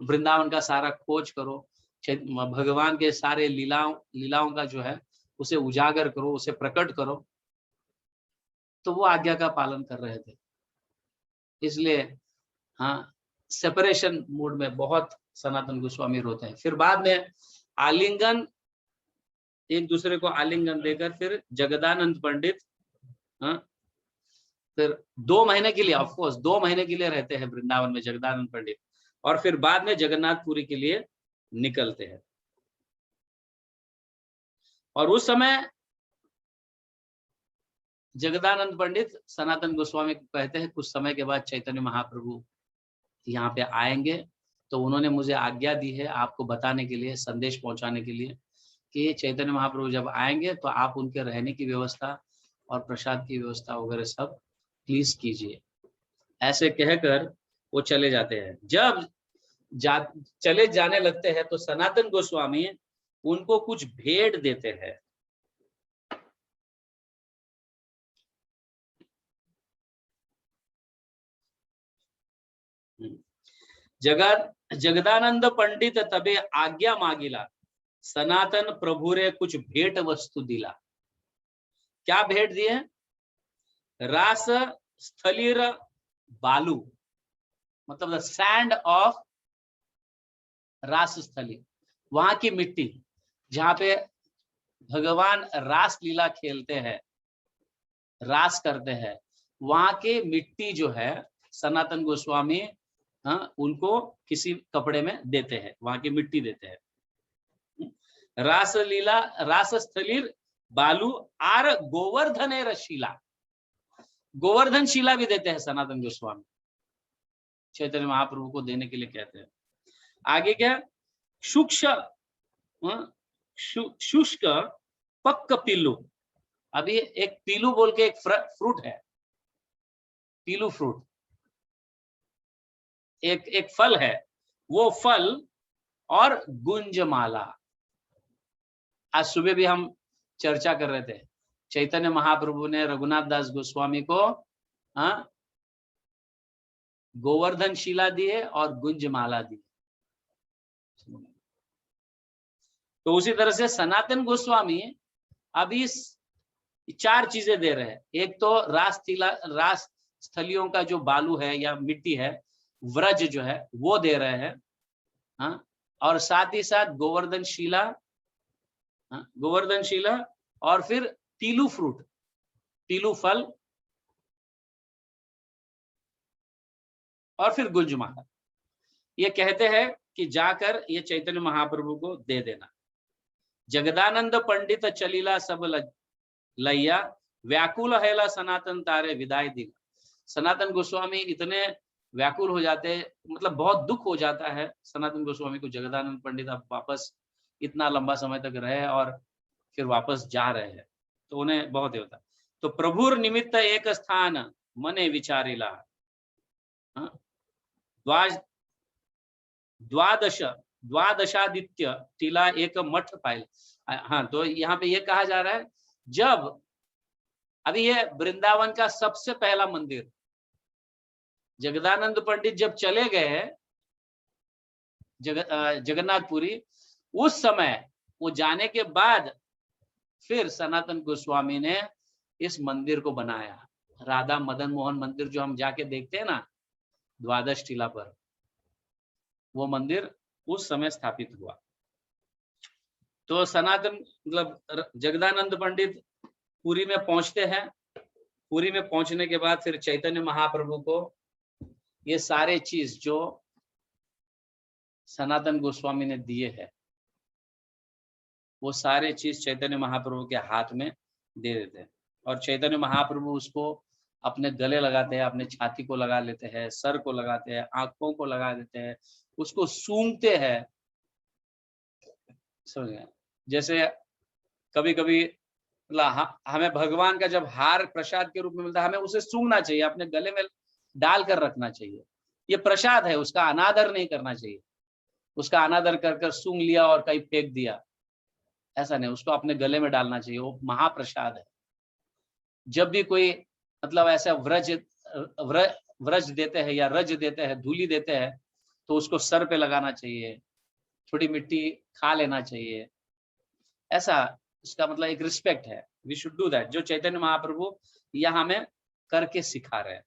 वृंदावन का सारा खोज करो, भगवान के सारे लीलाओं का जो है उसे उजागर करो, उसे प्रकट करो। तो वो आज्ञा का पालन कर रहे थे, इसलिए हाँ सेपरेशन मूड में बहुत सनातन गोस्वामी रोते हैं। फिर बाद में आलिंगन, एक दूसरे को आलिंगन देकर फिर जगदानंद पंडित फिर 2 महीने के लिए, ऑफ कोर्स 2 महीने के लिए रहते हैं वृंदावन में जगदानंद पंडित, और फिर बाद में जगन्नाथपुरी के लिए निकलते हैं। और उस समय जगदानंद पंडित सनातन गोस्वामी को कहते हैं कुछ समय के बाद चैतन्य महाप्रभु यहाँ पे आएंगे, तो उन्होंने मुझे आज्ञा दी है आपको बताने के लिए, संदेश पहुंचाने के लिए कि चैतन्य महाप्रभु जब आएंगे तो आप उनके रहने की व्यवस्था और प्रसाद की व्यवस्था वगैरह सब प्लीज कीजिए। ऐसे कहकर वो चले जाते हैं। जब चले जाने लगते हैं तो सनातन गोस्वामी उनको कुछ भेंट देते हैं। जगदानंद पंडित तबे आज्ञा मागिला, सनातन प्रभु रे कुछ भेंट वस्तु दिला। क्या भेंट दिए? रास स्थलीर बालू, मतलब द सैंड ऑफ रास स्थली, वहां की मिट्टी जहां पे भगवान रास लीला खेलते हैं, रास करते हैं, वहां के मिट्टी जो है सनातन गोस्वामी उनको किसी कपड़े में देते हैं, वहां की मिट्टी देते हैं। रास लीला रास स्थलीर बालू आर गोवर्धन शिला, गोवर्धन शिला भी देते हैं सनातन गोस्वामी, चैतन्य महाप्रभु को देने के लिए कहते हैं। आगे क्या? शुष्क पक्क पिल्लू, अभी एक पीलू बोल के एक फ्रूट है, पीलू फ्रूट एक फल है, वो फल और गुंजमाला। आज सुबह भी हम चर्चा कर रहे थे, चैतन्य महाप्रभु ने रघुनाथ दास गोस्वामी को गोवर्धन शिला दी है और गुंजमाला दी। तो उसी तरह से सनातन गोस्वामी अभी 4 चीजें दे रहे हैं। एक तो रास स्थलियों का जो बालू है या मिट्टी है, व्रज जो है वो दे रहे हैं, और साथ ही साथ गोवर्धन शिला और फिर पीलू फ्रूट, पीलू फल और फिर गुंजमाला। ये कहते हैं कि जाकर ये चैतन्य महाप्रभु को दे देना। जगदानंद पंडित चलीला सब लैया, व्याकुल हैला सनातन तारे विदाई दी। सनातन गोस्वामी इतने व्याकुल हो जाते, मतलब बहुत दुख हो जाता है सनातन गोस्वामी को, जगदानंद पंडित अब वापस इतना लंबा समय तक रहे और फिर वापस जा रहे हैं, तो उन्हें बहुत होता। तो प्रभुर निमित्त एक स्थान मने विचारिला, द्वादश द्वादशादित्य टीला एक मठ पाइल। हाँ, तो यहाँ पे ये कहा जा रहा है, जब अभी ये वृंदावन का सबसे पहला मंदिर, जगदानंद पंडित जब चले गए जगन्नाथपुरी, उस समय वो जाने के बाद फिर सनातन गोस्वामी ने इस मंदिर को बनाया। राधा मदन मोहन मंदिर जो हम जाके देखते हैं ना द्वादश टीला पर, वो मंदिर उस समय स्थापित हुआ। तो सनातन मतलब जगदानंद पंडित पुरी में पहुंचते हैं। पुरी में पहुंचने के बाद फिर चैतन्य महाप्रभु को ये सारे चीज जो सनातन गोस्वामी ने दिए हैं, वो सारे चीज चैतन्य महाप्रभु के हाथ में दे देते हैं, और चैतन्य महाप्रभु उसको अपने गले लगाते हैं, अपने छाती को लगा लेते हैं, सर को लगाते हैं, आंखों को लगा देते हैं, उसको सूंघते हैं। समझ गए? जैसे कभी कभी हमें भगवान का जब हार प्रसाद के रूप में मिलता है, हमें उसे सूंघना चाहिए, अपने गले में डाल कर रखना चाहिए। ये प्रसाद है, उसका अनादर नहीं करना चाहिए। उसका अनादर कर कर सूंघ लिया और कहीं फेंक दिया, ऐसा नहीं, उसको अपने गले में डालना चाहिए, वो महाप्रसाद है। जब भी कोई मतलब ऐसा व्रज देते हैं या रज देते हैं, धूली देते हैं, तो उसको सर पे लगाना चाहिए, थोड़ी मिट्टी खा लेना चाहिए। ऐसा इसका मतलब एक रिस्पेक्ट है। वी शुड डू दैट, जो चैतन्य महाप्रभु यहाँ हमें करके सिखा रहे हैं।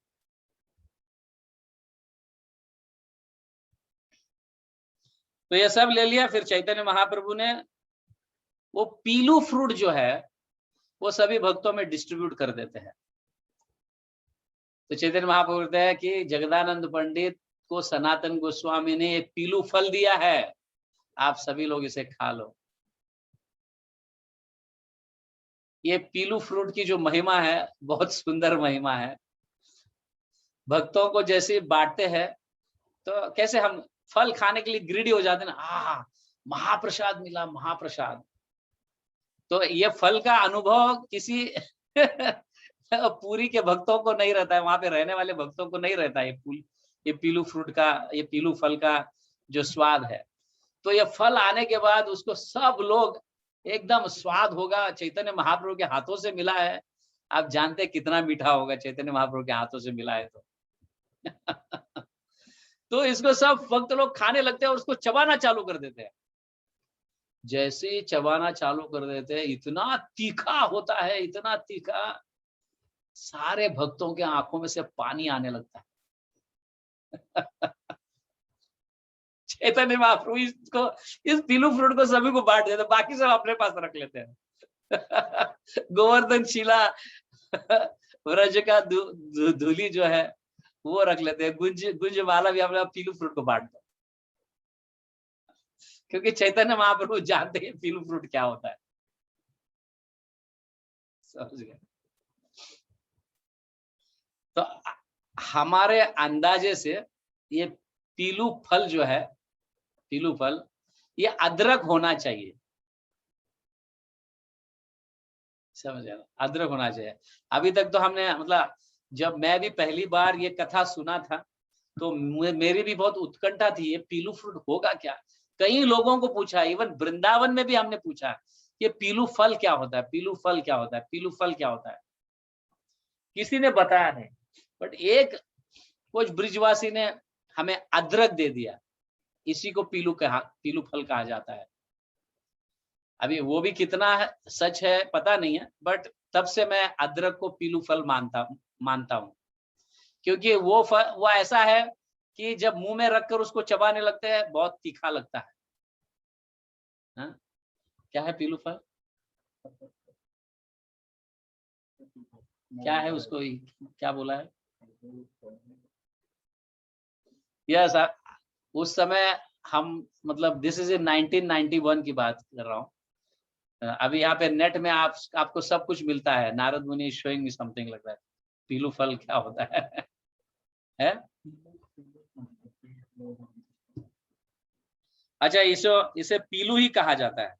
तो ये सब ले लिया। फिर चैतन्य महाप्रभु ने वो पीलू फ्रूट जो है वो सभी भक्तों में डिस्ट्रीब्यूट कर देते हैं। तो चैतन्य महाप्रभु कहते हैं कि जगदानंद पंडित को सनातन गोस्वामी ने एक पीलू फल दिया है, आप सभी लोग इसे खा लो। ये पीलू फ्रूट की जो महिमा है, बहुत सुंदर महिमा है। भक्तों को जैसे बांटते हैं, तो कैसे हम फल खाने के लिए ग्रीडी हो जाते हैं ना, महाप्रसाद मिला, महाप्रसाद। तो ये फल का अनुभव किसी पूरी के भक्तों को नहीं रहता है, वहां पे रहने वाले भक्तों को नहीं रहता है ये पीलू फ्रूट का, ये पीलू फल का जो स्वाद है। तो ये फल आने के बाद उसको सब लोग एकदम स्वाद होगा, चैतन्य महाप्रभु के हाथों से मिला है, आप जानते कितना मीठा होगा चैतन्य महाप्रभु के हाथों से मिला है तो तो इसको सब भक्त लोग खाने लगते हैं और उसको चबाना चालू कर देते हैं। जैसे ही चबाना चालू कर देते हैं, इतना तीखा होता है, इतना तीखा, सारे भक्तों के आंखों में से पानी आने लगता है चैतन्य महाप्रभु इसको, इस पीलू फ्रूट को सभी को बांट देते, बाकी सब अपने पास रख लेते हैं गोवर्धन शिला व्रज का धूली जो है वो रख लेते हैं, गुंज वाला भी अपने पीलू फ्रूट को बांट दो, क्योंकि चैतन्य महाप्रभु जानते हैं पीलू फ्रूट क्या होता है। समझ गए? तो हमारे अंदाजे से ये पीलू फल जो है, पीलू फल, ये अदरक होना चाहिए। समझ गए? अदरक होना चाहिए। अभी तक तो हमने मतलब जब मैं भी पहली बार ये कथा सुना था, तो मेरी भी बहुत उत्कंठा थी, ये पीलू फ्रूट होगा क्या। कई लोगों को पूछा, इवन वृंदावन में भी हमने पूछा, ये पीलू फल क्या होता है, पीलू फल क्या होता है, पीलू फल क्या होता है, किसी ने बताया नहीं। बट एक कुछ ब्रिजवासी ने हमें अदरक दे दिया, इसी को पीलू फल कहा जाता है। अभी वो भी कितना है सच है पता नहीं है, बट तब से मैं अदरक को पीलू फल मानता हूं, क्योंकि वो ऐसा है कि जब मुंह में रखकर उसको चबाने लगते हैं, बहुत तीखा लगता है। हाँ? क्या है पीलू फल, क्या है उसको क्या बोला है? यस, उस समय हम मतलब दिस इज 1991 की बात कर रहा हूँ, अभी यहाँ पे नेट में आपको सब कुछ मिलता है। नारद मुनि शोइंग मी समथिंग लग रहा है। पीलू फल क्या होता है? है? अच्छा, इसे पीलू ही कहा जाता है।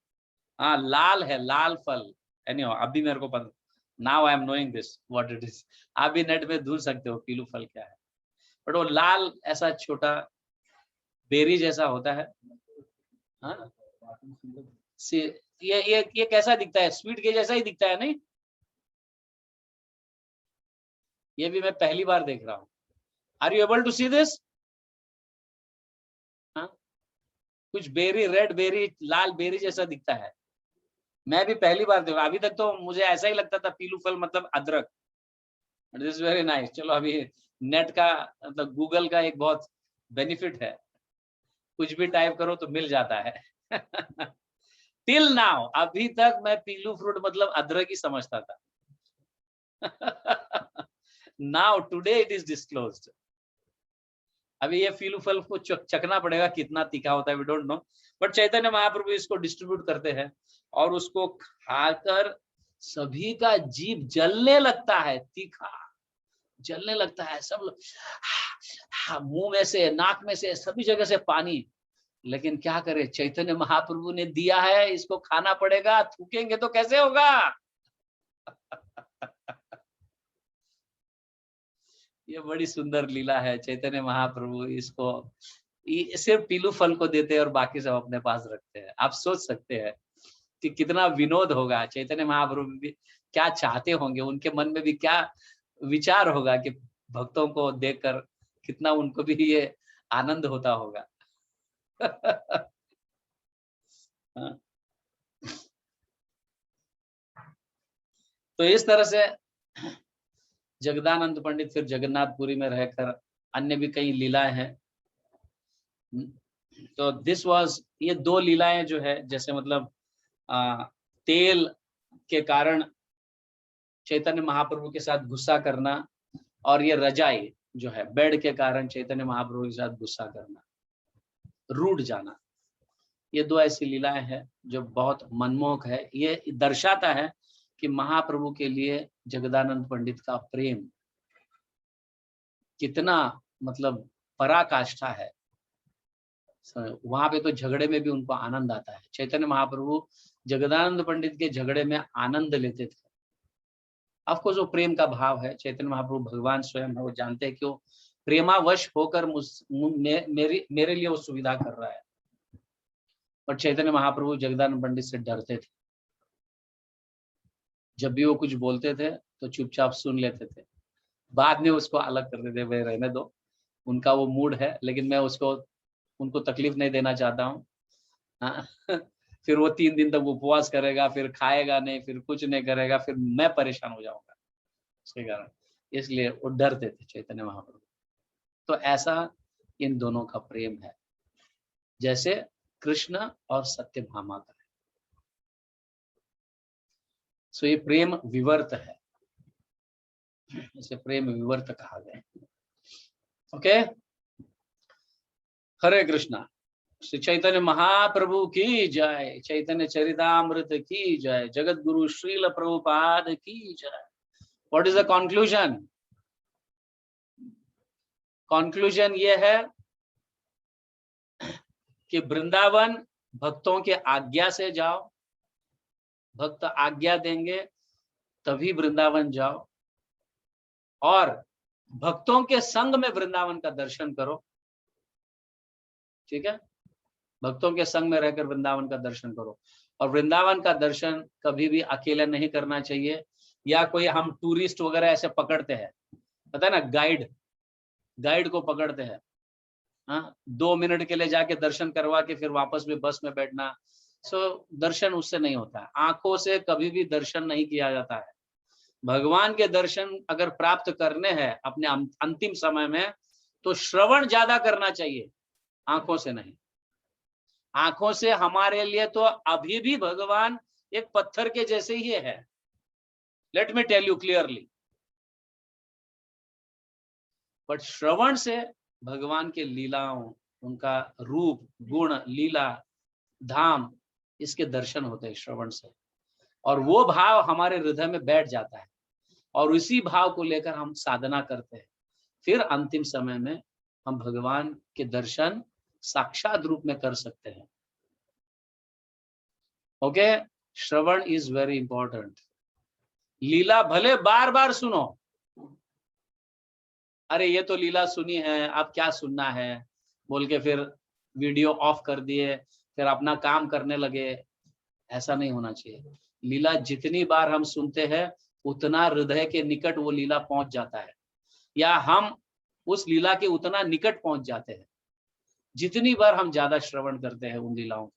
हाँ, लाल है, लाल फल। एनीहाउ, अभी मेरे को पता, now I am knowing this what it is. आप भी नेट में ढूंढ सकते हो पीलू फल क्या है। बट वो लाल ऐसा छोटा बेरी जैसा होता है। हाँ, ये कैसा दिखता है? स्वीट के जैसा ही दिखता है नहीं? ये भी मैं पहली बार देख रहा हूँ। Are you able to see this? हाँ, कुछ बेरी, रेड बेरी, लाल बेरी जैसा दिखता है। मैं भी पहली बार देखा। अभी तक तो मुझे ऐसा ही लगता था पीलू फल मतलब अदरक। This is very nice. चलो, अभी नेट का मतलब गूगल का एक बहुत बेनिफिट है, कुछ भी टाइप करो तो मिल जाता है। टिल नाउ, अभी तक मैं पीलू फ्रूट मतलब अदरक ही समझता था। Now today it is disclosed. अभी ये पीलू फल को चखना पड़ेगा, कितना तीखा होता है, we don't know. But Chaitanya Mahaprabhu इसको डिस्ट्रीब्यूट करते हैं और उसको खाकर सभी का जीभ जलने लगता है, तीखा जलने लगता है। सब लोग मुंह में से, नाक में से, सभी जगह से पानी। लेकिन क्या करे, चैतन्य महाप्रभु ने दिया है, इसको खाना पड़ेगा, थूकेंगे तो कैसे होगा? ये बड़ी सुंदर लीला है। चैतन्य महाप्रभु इसको सिर्फ पीलू फल को देते हैं और बाकी सब अपने पास रखते हैं। आप सोच सकते हैं कि कितना विनोद होगा। चैतन्य महाप्रभु भी क्या चाहते होंगे, उनके मन में भी क्या विचार होगा कि भक्तों को देखकर कितना उनको भी ये आनंद होता होगा। तो इस तरह से जगदानंद पंडित फिर जगन्नाथपुरी में रहकर अन्य भी कई लीलाएं हैं। तो दिस वाज, ये दो लीलाएं जो है, जैसे मतलब तेल के कारण चैतन्य महाप्रभु के साथ गुस्सा करना, और ये रजाई जो है, बेड के कारण चैतन्य महाप्रभु के साथ गुस्सा करना, रूठ जाना। ये दो ऐसी लीलाएं हैं जो बहुत मनमोहक है। ये दर्शाता है कि महाप्रभु के लिए जगदानंद पंडित का प्रेम कितना मतलब पराकाष्ठा है। वहां पे तो झगड़े में भी उनको आनंद आता है। चैतन्य महाप्रभु जगदानंद पंडित के झगड़े में आनंद लेते थे। ऑफकोर्स वो प्रेम का भाव है। चैतन्य महाप्रभु भगवान स्वयं है, वो जानते हैं कि वो प्रेमावश होकर मेरे लिए वो सुविधा कर रहा है। पर चैतन्य महाप्रभु जगदानंद पंडित से डरते थे। जब भी वो कुछ बोलते थे तो चुपचाप सुन लेते थे, बाद में उसको अलग कर देते, भाई रहने दो, उनका वो मूड है, लेकिन मैं उनको तकलीफ नहीं देना चाहता हूँ। हाँ। फिर वो 3 दिन तक उपवास करेगा, फिर खाएगा नहीं, फिर कुछ नहीं करेगा, फिर मैं परेशान हो जाऊंगा उसके कारण। इसलिए वो डरते थे चैतन्य महाप्रभु। तो ऐसा इन दोनों का प्रेम है, जैसे कृष्ण और सत्यभामा का है। सो ये प्रेम विवर्त है, इसे प्रेम विवर्त कहा गया। ओके, हरे कृष्णा। श्री चैतन्य महाप्रभु की जय, चैतन्य चरितामृत की जय, जगत गुरु श्रील प्रभुपाद की जय। What is the conclusion? Conclusion ये है कि वृंदावन भक्तों के आज्ञा से जाओ, भक्त आज्ञा देंगे तभी वृंदावन जाओ, और भक्तों के संग में वृंदावन का दर्शन करो। ठीक है, भक्तों के संग में रहकर वृंदावन का दर्शन करो। और वृंदावन का दर्शन कभी भी अकेले नहीं करना चाहिए, या कोई हम टूरिस्ट वगैरह ऐसे पकड़ते हैं, पता है ना, गाइड को पकड़ते हैं। हाँ, 2 मिनट के लिए जाके दर्शन करवा के फिर वापस में बस में बैठना। दर्शन उससे नहीं होता है। आंखों से कभी भी दर्शन नहीं किया जाता है। भगवान के दर्शन अगर प्राप्त करने हैं अपने अंतिम समय में, तो श्रवण ज्यादा करना चाहिए, आंखों से नहीं। आंखों से हमारे लिए तो अभी भी भगवान एक पत्थर के जैसे ही है। Let me tell you clearly. But श्रवण से भगवान के लीलाओं, उनका रूप, गुण, लीला, धाम, इसके दर्शन होते हैं श्रवण से। और वो भाव हमारे हृदय में बैठ जाता है और उसी भाव को लेकर हम साधना करते हैं। फिर अंतिम समय में हम भगवान के दर्शन साक्षात रूप में कर सकते हैं। Okay, shravan is very important. लीला भले बार बार सुनो, अरे ये तो लीला सुनी है, अब क्या सुनना है बोल के फिर वीडियो ऑफ कर दिए, फिर अपना काम करने लगे। ऐसा नहीं होना चाहिए। लीला जितनी बार हम सुनते हैं उतना हृदय के निकट वो लीला पहुंच जाता है, या हम उस लीला के उतना निकट पहुंच जाते हैं जितनी बार हम ज्यादा श्रवण करते हैं उन लीलाओं को।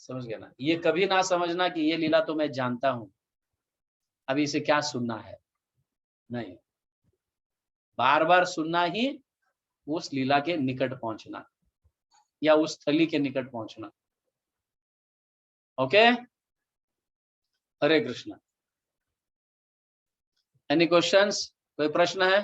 समझ गए ना? ये कभी ना समझना कि ये लीला तो मैं जानता हूं, अभी इसे क्या सुनना है। नहीं, बार बार सुनना ही उस लीला के निकट पहुंचना या उस स्थली के निकट पहुंचना। Okay, Hare Krishna. Any questions? कोई प्रश्न है?